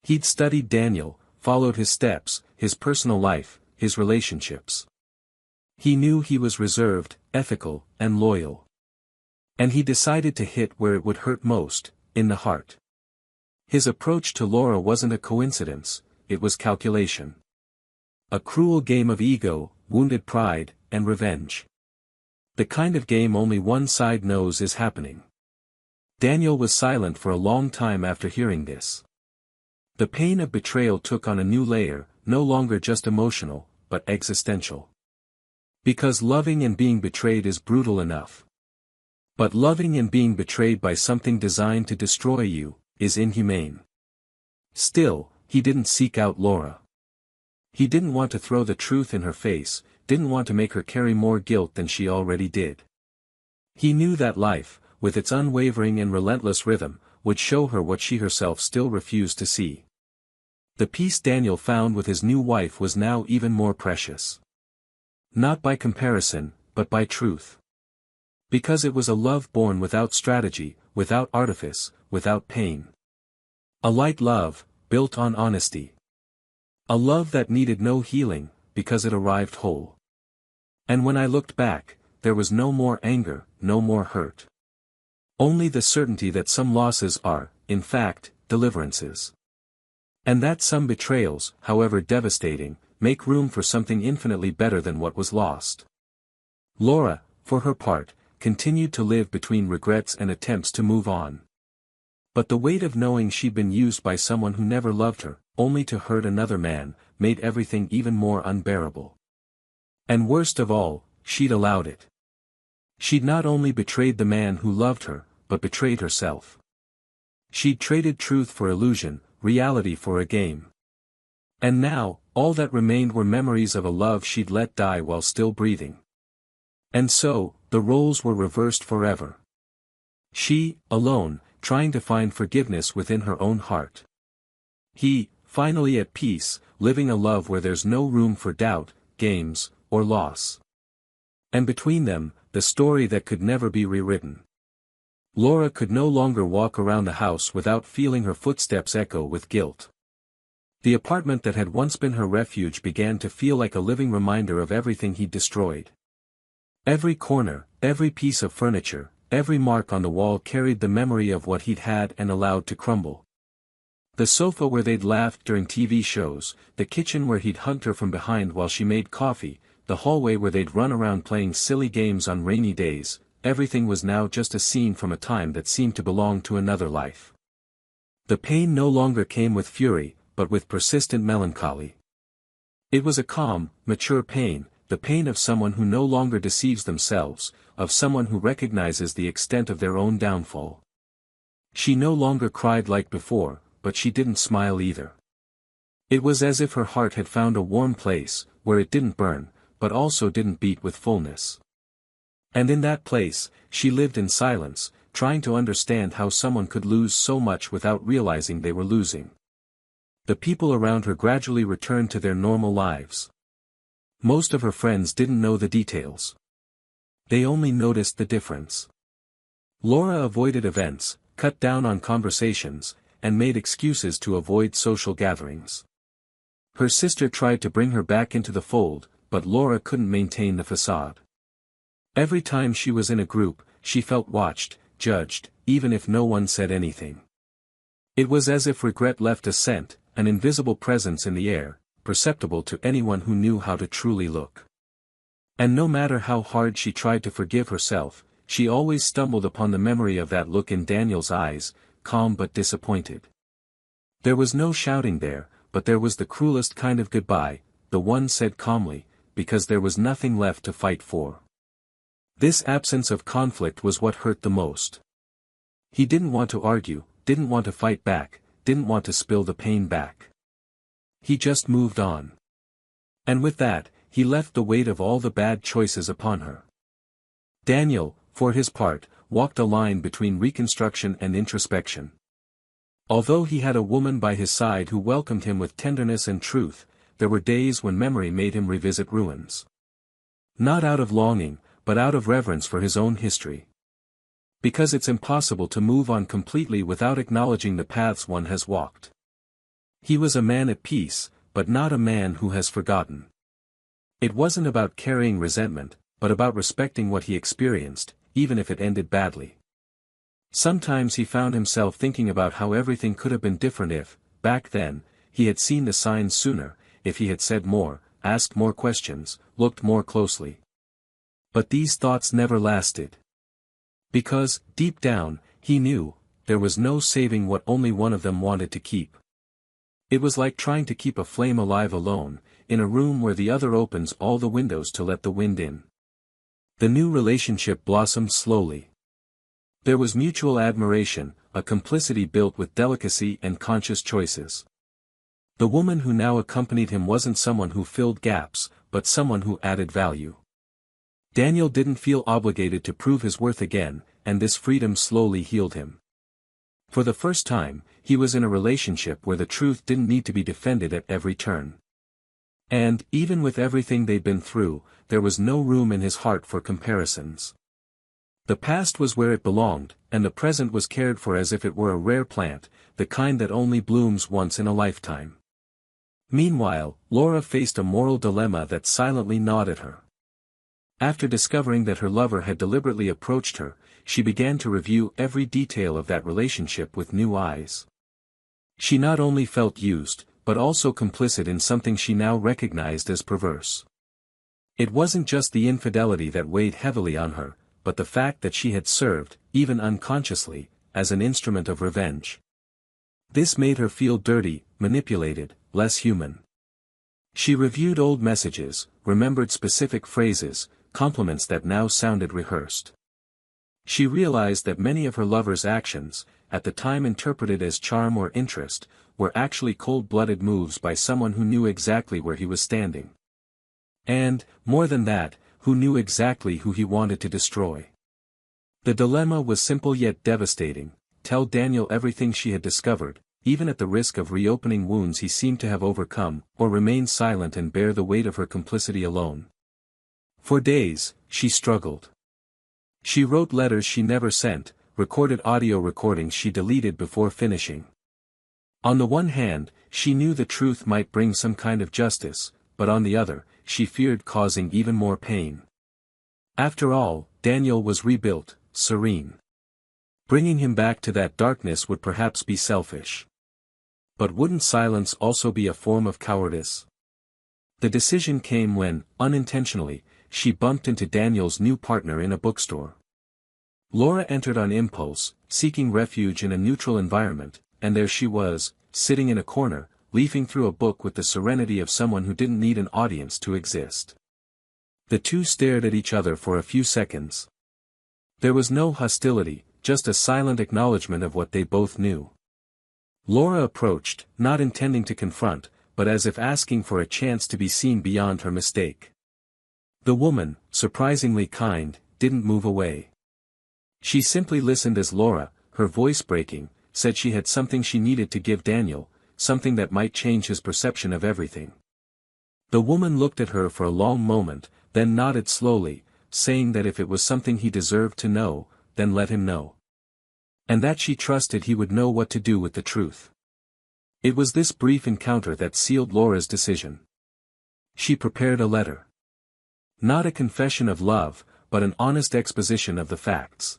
He'd studied Daniel, followed his steps, his personal life, his relationships. He knew he was reserved, ethical, and loyal. And he decided to hit where it would hurt most, in the heart. His approach to Laura wasn't a coincidence, it was calculation. A cruel game of ego, wounded pride, and revenge. The kind of game only one side knows is happening. Daniel was silent for a long time after hearing this. The pain of betrayal took on a new layer, no longer just emotional, but existential. Because loving and being betrayed is brutal enough. But loving and being betrayed by something designed to destroy you, is inhumane. Still, he didn't seek out Laura. He didn't want to throw the truth in her face, didn't want to make her carry more guilt than she already did. He knew that life, with its unwavering and relentless rhythm, would show her what she herself still refused to see. The peace Daniel found with his new wife was now even more precious. Not by comparison, but by truth. Because it was a love born without strategy, without artifice, without pain. A light love, built on honesty. A love that needed no healing, because it arrived whole. And when I looked back, there was no more anger, no more hurt. Only the certainty that some losses are, in fact, deliverances. And that some betrayals, however devastating, make room for something infinitely better than what was lost. Laura, for her part, continued to live between regrets and attempts to move on. But the weight of knowing she'd been used by someone who never loved her, only to hurt another man, made everything even more unbearable. And worst of all, she'd allowed it. She'd not only betrayed the man who loved her, but betrayed herself. She'd traded truth for illusion, reality for a game. And now, all that remained were memories of a love she'd let die while still breathing. And so, the roles were reversed forever. She, alone, trying to find forgiveness within her own heart. He, finally at peace, living a love where there's no room for doubt, games, or loss. And between them, the story that could never be rewritten. Laura could no longer walk around the house without feeling her footsteps echo with guilt. The apartment that had once been her refuge began to feel like a living reminder of everything he'd destroyed. Every corner, every piece of furniture, every mark on the wall carried the memory of what he'd had and allowed to crumble. The sofa where they'd laughed during TV shows, the kitchen where he'd hugged her from behind while she made coffee, the hallway where they'd run around playing silly games on rainy days, everything was now just a scene from a time that seemed to belong to another life. The pain no longer came with fury, but with persistent melancholy. It was a calm, mature pain, the pain of someone who no longer deceives themselves, of someone who recognizes the extent of their own downfall. She no longer cried like before, but she didn't smile either. It was as if her heart had found a warm place, where it didn't burn, but also didn't beat with fullness. And in that place, she lived in silence, trying to understand how someone could lose so much without realizing they were losing. The people around her gradually returned to their normal lives. Most of her friends didn't know the details. They only noticed the difference. Laura avoided events, cut down on conversations, and made excuses to avoid social gatherings. Her sister tried to bring her back into the fold, but Laura couldn't maintain the facade. Every time she was in a group, she felt watched, judged, even if no one said anything. It was as if regret left a scent, an invisible presence in the air, perceptible to anyone who knew how to truly look. And no matter how hard she tried to forgive herself, she always stumbled upon the memory of that look in Daniel's eyes, calm but disappointed. There was no shouting there, but there was the cruelest kind of goodbye, the one said calmly, because there was nothing left to fight for. This absence of conflict was what hurt the most. He didn't want to argue, didn't want to fight back, didn't want to spill the pain back. He just moved on. And with that, he left the weight of all the bad choices upon her. Daniel, for his part, walked a line between reconstruction and introspection. Although he had a woman by his side who welcomed him with tenderness and truth, there were days when memory made him revisit ruins. Not out of longing, but out of reverence for his own history. Because it's impossible to move on completely without acknowledging the paths one has walked. He was a man at peace, but not a man who has forgotten. It wasn't about carrying resentment, but about respecting what he experienced, even if it ended badly. Sometimes he found himself thinking about how everything could have been different if, back then, he had seen the signs sooner, if he had said more, asked more questions, looked more closely. But these thoughts never lasted. Because, deep down, he knew, there was no saving what only one of them wanted to keep. It was like trying to keep a flame alive alone, in a room where the other opens all the windows to let the wind in. The new relationship blossomed slowly. There was mutual admiration, a complicity built with delicacy and conscious choices. The woman who now accompanied him wasn't someone who filled gaps, but someone who added value. Daniel didn't feel obligated to prove his worth again, and this freedom slowly healed him. For the first time, he was in a relationship where the truth didn't need to be defended at every turn. And, even with everything they'd been through, there was no room in his heart for comparisons. The past was where it belonged, and the present was cared for as if it were a rare plant, the kind that only blooms once in a lifetime. Meanwhile, Laura faced a moral dilemma that silently gnawed at her. After discovering that her lover had deliberately approached her, she began to review every detail of that relationship with new eyes. She not only felt used, but also complicit in something she now recognized as perverse. It wasn't just the infidelity that weighed heavily on her, but the fact that she had served, even unconsciously, as an instrument of revenge. This made her feel dirty, manipulated, less human. She reviewed old messages, remembered specific phrases, compliments that now sounded rehearsed. She realized that many of her lover's actions, at the time interpreted as charm or interest, were actually cold-blooded moves by someone who knew exactly where he was standing. And, more than that, who knew exactly who he wanted to destroy. The dilemma was simple yet devastating: tell Daniel everything she had discovered, even at the risk of reopening wounds he seemed to have overcome, or remain silent and bear the weight of her complicity alone. For days, she struggled. She wrote letters she never sent, recorded audio recordings she deleted before finishing. On the one hand, she knew the truth might bring some kind of justice, but on the other, she feared causing even more pain. After all, Daniel was rebuilt, serene. Bringing him back to that darkness would perhaps be selfish. But wouldn't silence also be a form of cowardice? The decision came when, unintentionally, she bumped into Daniel's new partner in a bookstore. Laura entered on impulse, seeking refuge in a neutral environment, and there she was, sitting in a corner, leafing through a book with the serenity of someone who didn't need an audience to exist. The two stared at each other for a few seconds. There was no hostility, just a silent acknowledgement of what they both knew. Laura approached, not intending to confront, but as if asking for a chance to be seen beyond her mistake. The woman, surprisingly kind, didn't move away. She simply listened as Laura, her voice breaking, said she had something she needed to give Daniel, something that might change his perception of everything. The woman looked at her for a long moment, then nodded slowly, saying that if it was something he deserved to know, then let him know. And that she trusted he would know what to do with the truth. It was this brief encounter that sealed Laura's decision. She prepared a letter. Not a confession of love, but an honest exposition of the facts.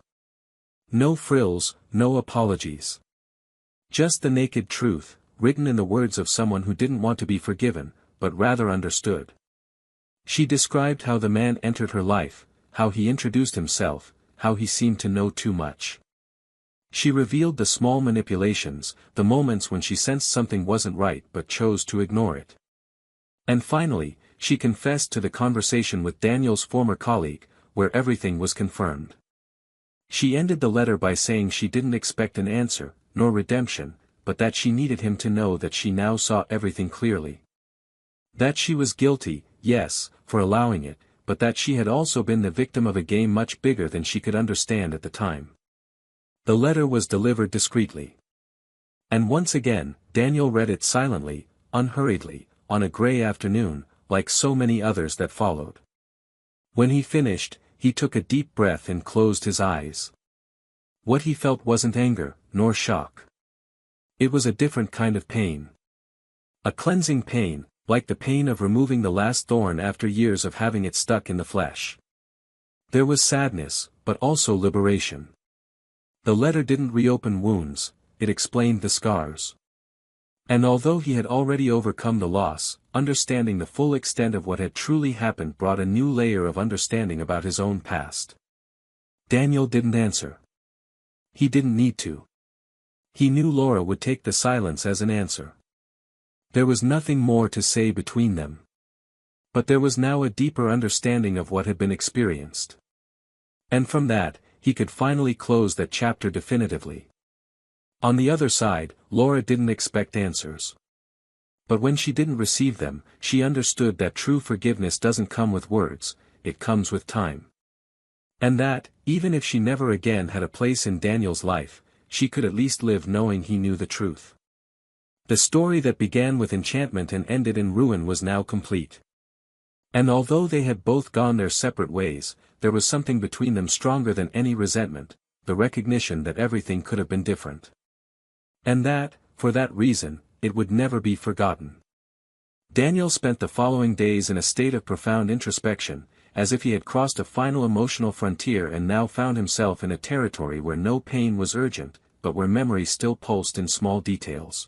No frills, no apologies. Just the naked truth, written in the words of someone who didn't want to be forgiven, but rather understood. She described how the man entered her life, how he introduced himself, how he seemed to know too much. She revealed the small manipulations, the moments when she sensed something wasn't right but chose to ignore it. And finally, she confessed to the conversation with Daniel's former colleague, where everything was confirmed. She ended the letter by saying she didn't expect an answer, nor redemption, but that she needed him to know that she now saw everything clearly. That she was guilty, yes, for allowing it, but that she had also been the victim of a game much bigger than she could understand at the time. The letter was delivered discreetly. And once again, Daniel read it silently, unhurriedly, on a gray afternoon, like so many others that followed. When he finished, he took a deep breath and closed his eyes. What he felt wasn't anger, nor shock. It was a different kind of pain. A cleansing pain, like the pain of removing the last thorn after years of having it stuck in the flesh. There was sadness, but also liberation. The letter didn't reopen wounds, it explained the scars. And although he had already overcome the loss, understanding the full extent of what had truly happened brought a new layer of understanding about his own past. Daniel didn't answer. He didn't need to. He knew Laura would take the silence as an answer. There was nothing more to say between them. But there was now a deeper understanding of what had been experienced. And from that, he could finally close that chapter definitively. On the other side, Laura didn't expect answers. But when she didn't receive them, she understood that true forgiveness doesn't come with words, it comes with time. And that, even if she never again had a place in Daniel's life, she could at least live knowing he knew the truth. The story that began with enchantment and ended in ruin was now complete. And although they had both gone their separate ways, there was something between them stronger than any resentment, the recognition that everything could have been different. And that, for that reason, it would never be forgotten. Daniel spent the following days in a state of profound introspection, as if he had crossed a final emotional frontier and now found himself in a territory where no pain was urgent, but where memory still pulsed in small details.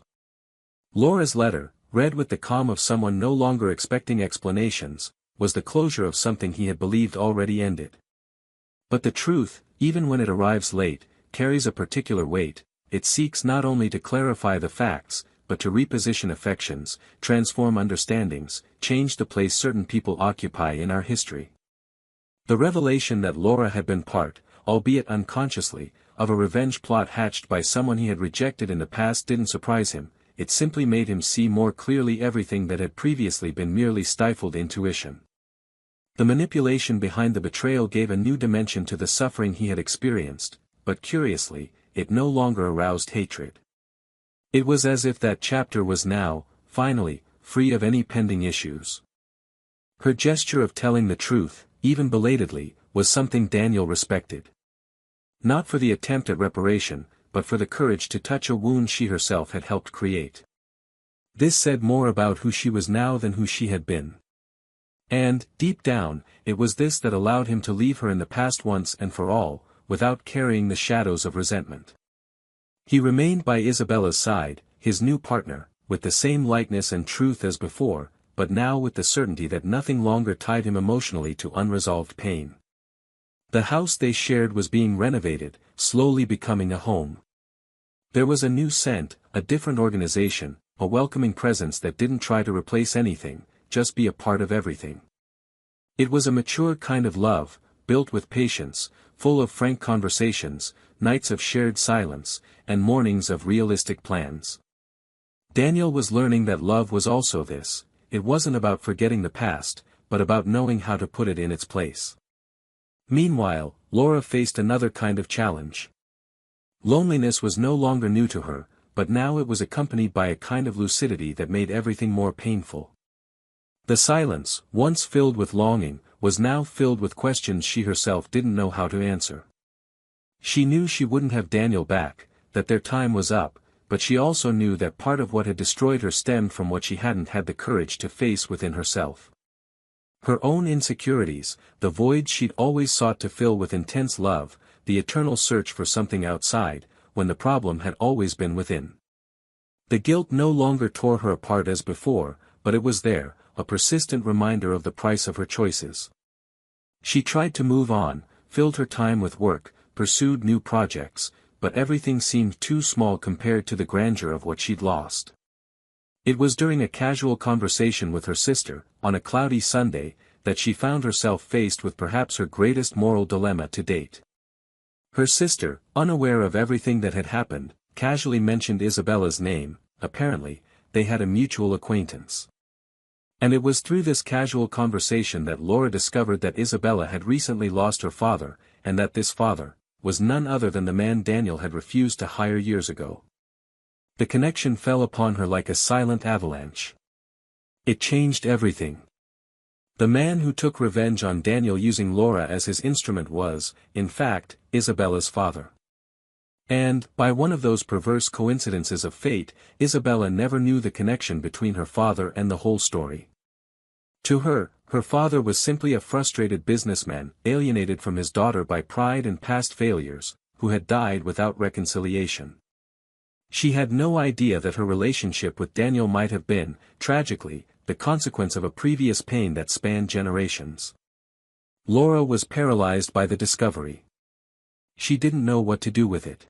Laura's letter, read with the calm of someone no longer expecting explanations, was the closure of something he had believed already ended. But the truth, even when it arrives late, carries a particular weight. It seeks not only to clarify the facts, but to reposition affections, transform understandings, change the place certain people occupy in our history. The revelation that Laura had been part, albeit unconsciously, of a revenge plot hatched by someone he had rejected in the past didn't surprise him, it simply made him see more clearly everything that had previously been merely stifled intuition. The manipulation behind the betrayal gave a new dimension to the suffering he had experienced, but curiously, it no longer aroused hatred. It was as if that chapter was now, finally, free of any pending issues. Her gesture of telling the truth, even belatedly, was something Daniel respected. Not for the attempt at reparation, but for the courage to touch a wound she herself had helped create. This said more about who she was now than who she had been. And, deep down, it was this that allowed him to leave her in the past once and for all, without carrying the shadows of resentment. He remained by Isabella's side, his new partner, with the same lightness and truth as before, but now with the certainty that nothing longer tied him emotionally to unresolved pain. The house they shared was being renovated, slowly becoming a home. There was a new scent, a different organization, a welcoming presence that didn't try to replace anything, just be a part of everything. It was a mature kind of love, built with patience, full of frank conversations, nights of shared silence, and mornings of realistic plans. Daniel was learning that love was also this. It wasn't about forgetting the past, but about knowing how to put it in its place. Meanwhile, Laura faced another kind of challenge. Loneliness was no longer new to her, but now it was accompanied by a kind of lucidity that made everything more painful. The silence, once filled with longing, was now filled with questions she herself didn't know how to answer. She knew she wouldn't have Daniel back, that their time was up, but she also knew that part of what had destroyed her stemmed from what she hadn't had the courage to face within herself. Her own insecurities, the void she'd always sought to fill with intense love, the eternal search for something outside, when the problem had always been within. The guilt no longer tore her apart as before, but it was there, a persistent reminder of the price of her choices. She tried to move on, filled her time with work, pursued new projects, but everything seemed too small compared to the grandeur of what she'd lost. It was during a casual conversation with her sister, on a cloudy Sunday, that she found herself faced with perhaps her greatest moral dilemma to date. Her sister, unaware of everything that had happened, casually mentioned Isabella's name. Apparently, they had a mutual acquaintance. And it was through this casual conversation that Laura discovered that Isabella had recently lost her father, and that this father was none other than the man Daniel had refused to hire years ago. The connection fell upon her like a silent avalanche. It changed everything. The man who took revenge on Daniel using Laura as his instrument was, in fact, Isabella's father. And, by one of those perverse coincidences of fate, Isabella never knew the connection between her father and the whole story. To her, her father was simply a frustrated businessman, alienated from his daughter by pride and past failures, who had died without reconciliation. She had no idea that her relationship with Daniel might have been, tragically, the consequence of a previous pain that spanned generations. Laura was paralyzed by the discovery. She didn't know what to do with it.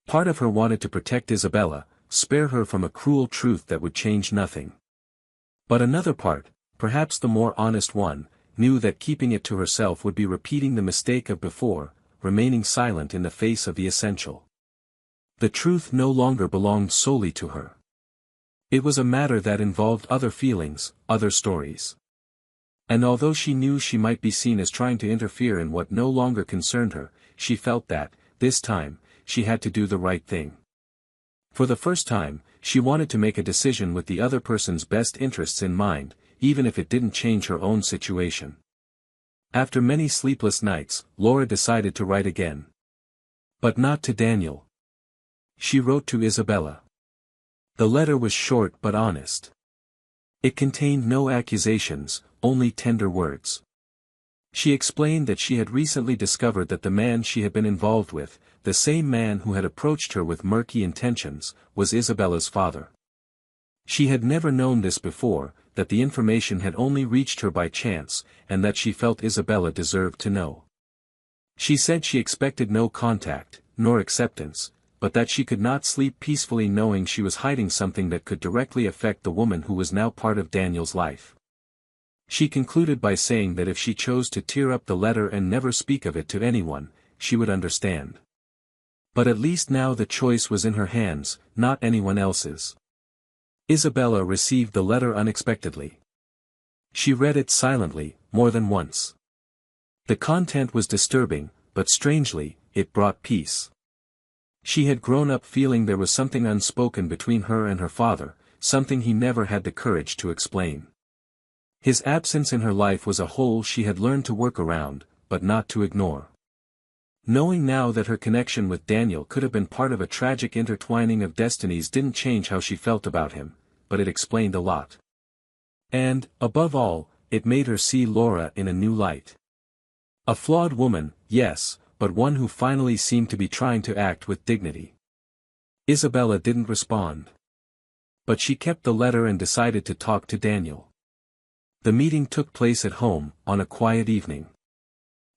Part of her wanted to protect Isabella, spare her from a cruel truth that would change nothing. But another part, perhaps the more honest one, knew that keeping it to herself would be repeating the mistake of before, remaining silent in the face of the essential. The truth no longer belonged solely to her. It was a matter that involved other feelings, other stories. And although she knew she might be seen as trying to interfere in what no longer concerned her, she felt that, this time, she had to do the right thing. For the first time, she wanted to make a decision with the other person's best interests in mind, even if it didn't change her own situation. After many sleepless nights, Laura decided to write again. But not to Daniel. She wrote to Isabella. The letter was short but honest. It contained no accusations, only tender words. She explained that she had recently discovered that the man she had been involved with, the same man who had approached her with murky intentions, was Isabella's father. She had never known this before, that the information had only reached her by chance, and that she felt Isabella deserved to know. She said she expected no contact, nor acceptance, but that she could not sleep peacefully knowing she was hiding something that could directly affect the woman who was now part of Daniel's life. She concluded by saying that if she chose to tear up the letter and never speak of it to anyone, she would understand. But at least now the choice was in her hands, not anyone else's. Isabella received the letter unexpectedly. She read it silently, more than once. The content was disturbing, but strangely, it brought peace. She had grown up feeling there was something unspoken between her and her father, something he never had the courage to explain. His absence in her life was a hole she had learned to work around, but not to ignore. Knowing now that her connection with Daniel could have been part of a tragic intertwining of destinies didn't change how she felt about him, but it explained a lot. And, above all, it made her see Laura in a new light. A flawed woman, yes, but one who finally seemed to be trying to act with dignity. Isabella didn't respond. But she kept the letter and decided to talk to Daniel. The meeting took place at home, on a quiet evening.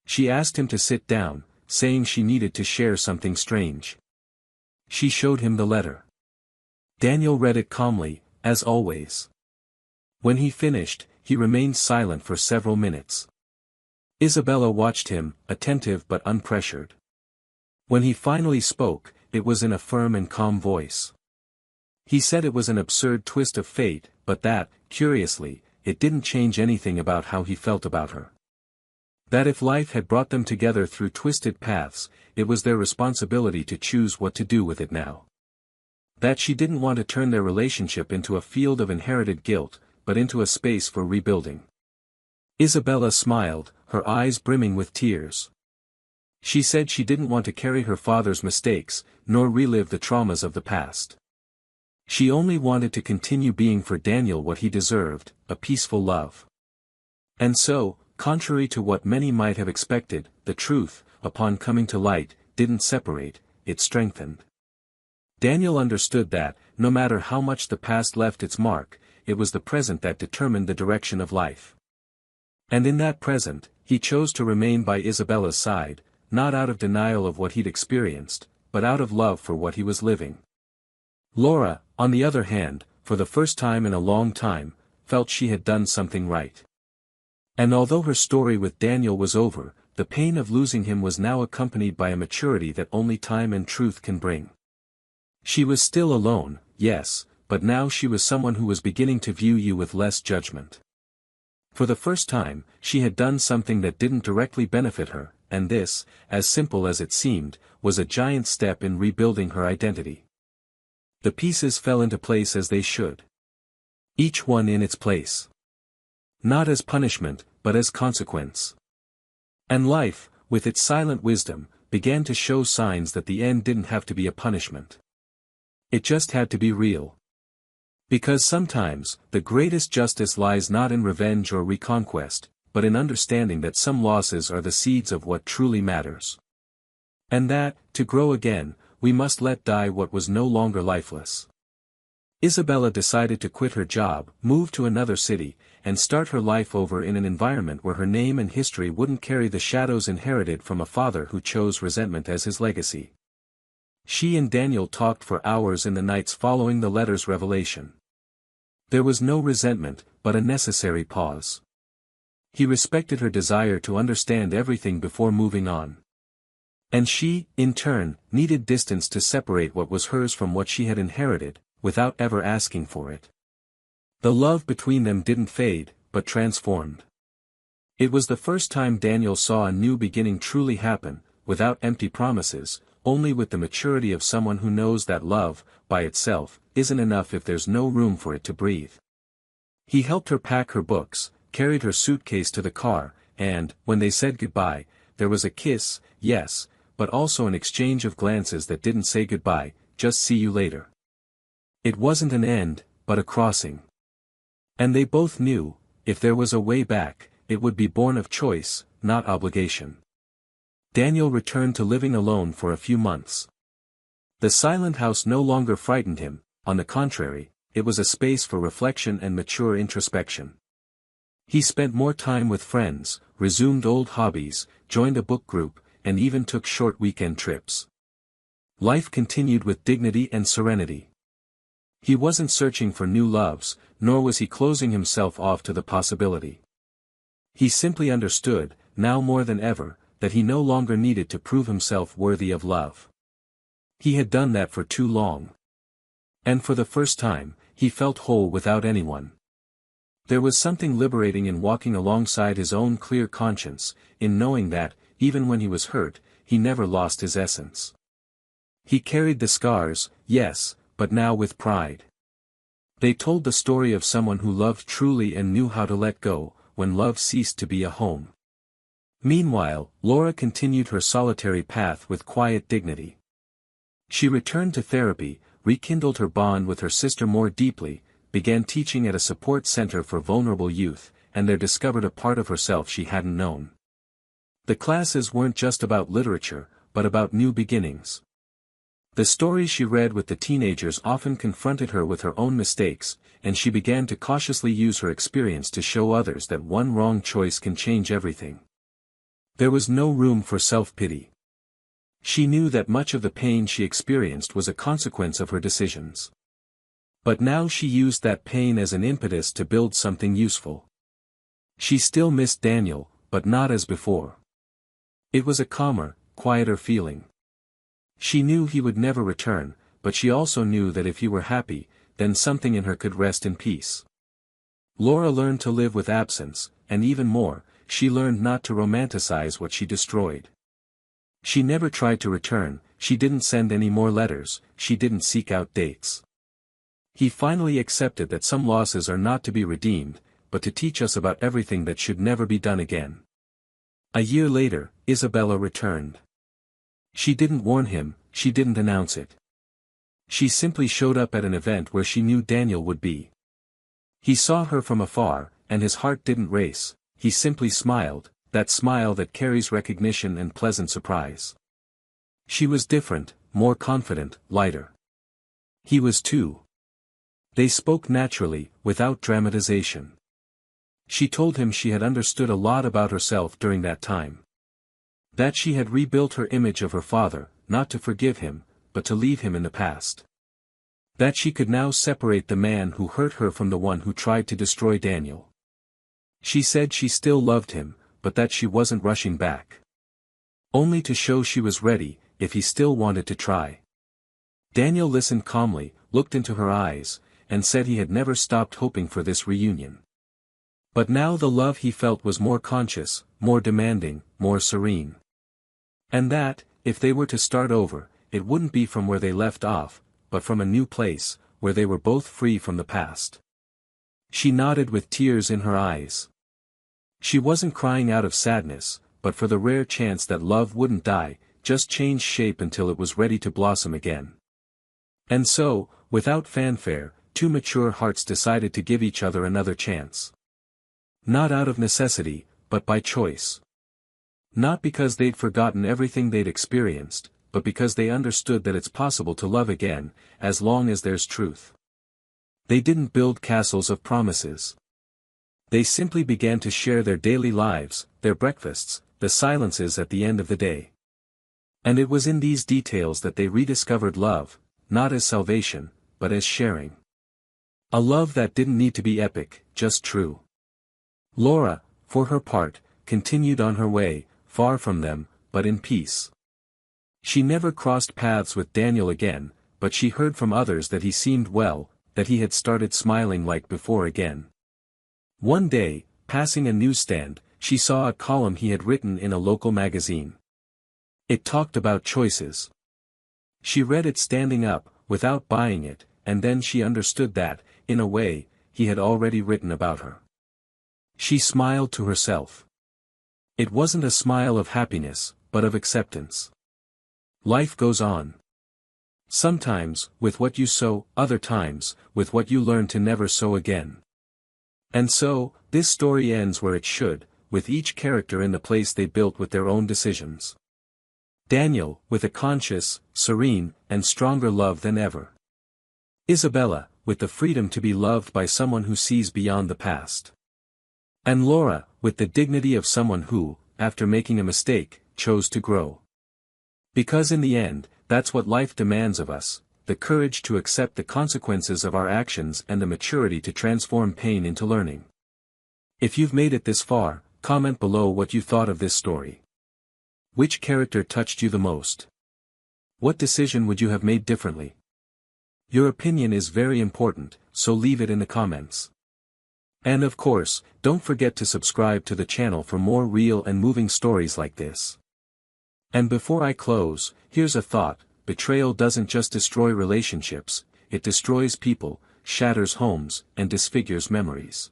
She asked him to sit down, saying she needed to share something strange. She showed him the letter. Daniel read it calmly, as always. When he finished, he remained silent for several minutes. Isabella watched him, attentive but unpressured. When he finally spoke, it was in a firm and calm voice. He said it was an absurd twist of fate, but that, curiously, it didn't change anything about how he felt about her. That if life had brought them together through twisted paths, it was their responsibility to choose what to do with it now. That she didn't want to turn their relationship into a field of inherited guilt, but into a space for rebuilding. Isabella smiled, her eyes brimming with tears. She said she didn't want to carry her father's mistakes, nor relive the traumas of the past. She only wanted to continue being for Daniel what he deserved, a peaceful love. And so, contrary to what many might have expected, the truth, upon coming to light, didn't separate, it strengthened. Daniel understood that, no matter how much the past left its mark, it was the present that determined the direction of life. And in that present, he chose to remain by Isabella's side, not out of denial of what he'd experienced, but out of love for what he was living. Laura, on the other hand, for the first time in a long time, felt she had done something right. And although her story with Daniel was over, the pain of losing him was now accompanied by a maturity that only time and truth can bring. She was still alone, yes, but now she was someone who was beginning to view you with less judgment. For the first time, she had done something that didn't directly benefit her, and this, as simple as it seemed, was a giant step in rebuilding her identity. The pieces fell into place as they should. Each one in its place. Not as punishment, but as consequence. And life, with its silent wisdom, began to show signs that the end didn't have to be a punishment. It just had to be real. Because sometimes, the greatest justice lies not in revenge or reconquest, but in understanding that some losses are the seeds of what truly matters. And that, to grow again, we must let die what was no longer lifeless. Isabella decided to quit her job, move to another city, and start her life over in an environment where her name and history wouldn't carry the shadows inherited from a father who chose resentment as his legacy. She and Daniel talked for hours in the nights following the letter's revelation. There was no resentment, but a necessary pause. He respected her desire to understand everything before moving on. And she, in turn, needed distance to separate what was hers from what she had inherited, without ever asking for it. The love between them didn't fade, but transformed. It was the first time Daniel saw a new beginning truly happen, without empty promises, only with the maturity of someone who knows that love, by itself, isn't enough if there's no room for it to breathe. He helped her pack her books, carried her suitcase to the car, and, when they said goodbye, there was a kiss, yes, but also an exchange of glances that didn't say goodbye, just see you later. It wasn't an end, but a crossing. And they both knew, if there was a way back, it would be born of choice, not obligation. Daniel returned to living alone for a few months. The silent house no longer frightened him, on the contrary, it was a space for reflection and mature introspection. He spent more time with friends, resumed old hobbies, joined a book group, and even took short weekend trips. Life continued with dignity and serenity. He wasn't searching for new loves, nor was he closing himself off to the possibility. He simply understood, now more than ever, that he no longer needed to prove himself worthy of love. He had done that for too long. And for the first time, he felt whole without anyone. There was something liberating in walking alongside his own clear conscience, in knowing that, even when he was hurt, he never lost his essence. He carried the scars, yes, but now with pride. They told the story of someone who loved truly and knew how to let go, when love ceased to be a home. Meanwhile, Laura continued her solitary path with quiet dignity. She returned to therapy, rekindled her bond with her sister more deeply, began teaching at a support center for vulnerable youth, and there discovered a part of herself she hadn't known. The classes weren't just about literature, but about new beginnings. The stories she read with the teenagers often confronted her with her own mistakes, and she began to cautiously use her experience to show others that one wrong choice can change everything. There was no room for self-pity. She knew that much of the pain she experienced was a consequence of her decisions. But now she used that pain as an impetus to build something useful. She still missed Daniel, but not as before. It was a calmer, quieter feeling. She knew he would never return, but she also knew that if he were happy, then something in her could rest in peace. Laura learned to live with absence, and even more, she learned not to romanticize what she destroyed. She never tried to return, she didn't send any more letters, she didn't seek out dates. He finally accepted that some losses are not to be redeemed, but to teach us about everything that should never be done again. A year later, Isabella returned. She didn't warn him, she didn't announce it. She simply showed up at an event where she knew Daniel would be. He saw her from afar, and his heart didn't race, he simply smiled, that smile that carries recognition and pleasant surprise. She was different, more confident, lighter. He was too. They spoke naturally, without dramatization. She told him she had understood a lot about herself during that time. That she had rebuilt her image of her father, not to forgive him, but to leave him in the past. That she could now separate the man who hurt her from the one who tried to destroy Daniel. She said she still loved him, but that she wasn't rushing back. Only to show she was ready, if he still wanted to try. Daniel listened calmly, looked into her eyes, and said he had never stopped hoping for this reunion. But now the love he felt was more conscious, more demanding, more serene. And that, if they were to start over, it wouldn't be from where they left off, but from a new place, where they were both free from the past. She nodded with tears in her eyes. She wasn't crying out of sadness, but for the rare chance that love wouldn't die, just change shape until it was ready to blossom again. And so, without fanfare, two mature hearts decided to give each other another chance. Not out of necessity, but by choice. Not because they'd forgotten everything they'd experienced, but because they understood that it's possible to love again, as long as there's truth. They didn't build castles of promises. They simply began to share their daily lives, their breakfasts, the silences at the end of the day. And it was in these details that they rediscovered love, not as salvation, but as sharing. A love that didn't need to be epic, just true. Laura, for her part, continued on her way, far from them, but in peace. She never crossed paths with Daniel again, but she heard from others that he seemed well, that he had started smiling like before again. One day, passing a newsstand, she saw a column he had written in a local magazine. It talked about choices. She read it standing up, without buying it, and then she understood that, in a way, he had already written about her. She smiled to herself. It wasn't a smile of happiness, but of acceptance. Life goes on. Sometimes, with what you sow, other times, with what you learn to never sow again. And so, this story ends where it should, with each character in the place they built with their own decisions. Daniel, with a conscious, serene, and stronger love than ever. Isabella, with the freedom to be loved by someone who sees beyond the past. And Laura, with the dignity of someone who, after making a mistake, chose to grow. Because in the end, that's what life demands of us, the courage to accept the consequences of our actions and the maturity to transform pain into learning. If you've made it this far, comment below what you thought of this story. Which character touched you the most? What decision would you have made differently? Your opinion is very important, so leave it in the comments. And of course, don't forget to subscribe to the channel for more real and moving stories like this. And before I close, here's a thought: betrayal doesn't just destroy relationships, it destroys people, shatters homes, and disfigures memories.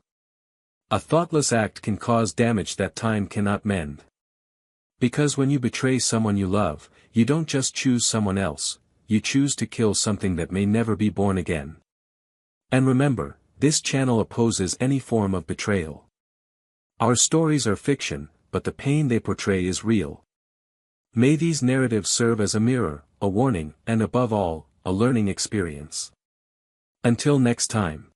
A thoughtless act can cause damage that time cannot mend. Because when you betray someone you love, you don't just choose someone else, you choose to kill something that may never be born again. And remember, this channel opposes any form of betrayal. Our stories are fiction, but the pain they portray is real. May these narratives serve as a mirror, a warning, and above all, a learning experience. Until next time.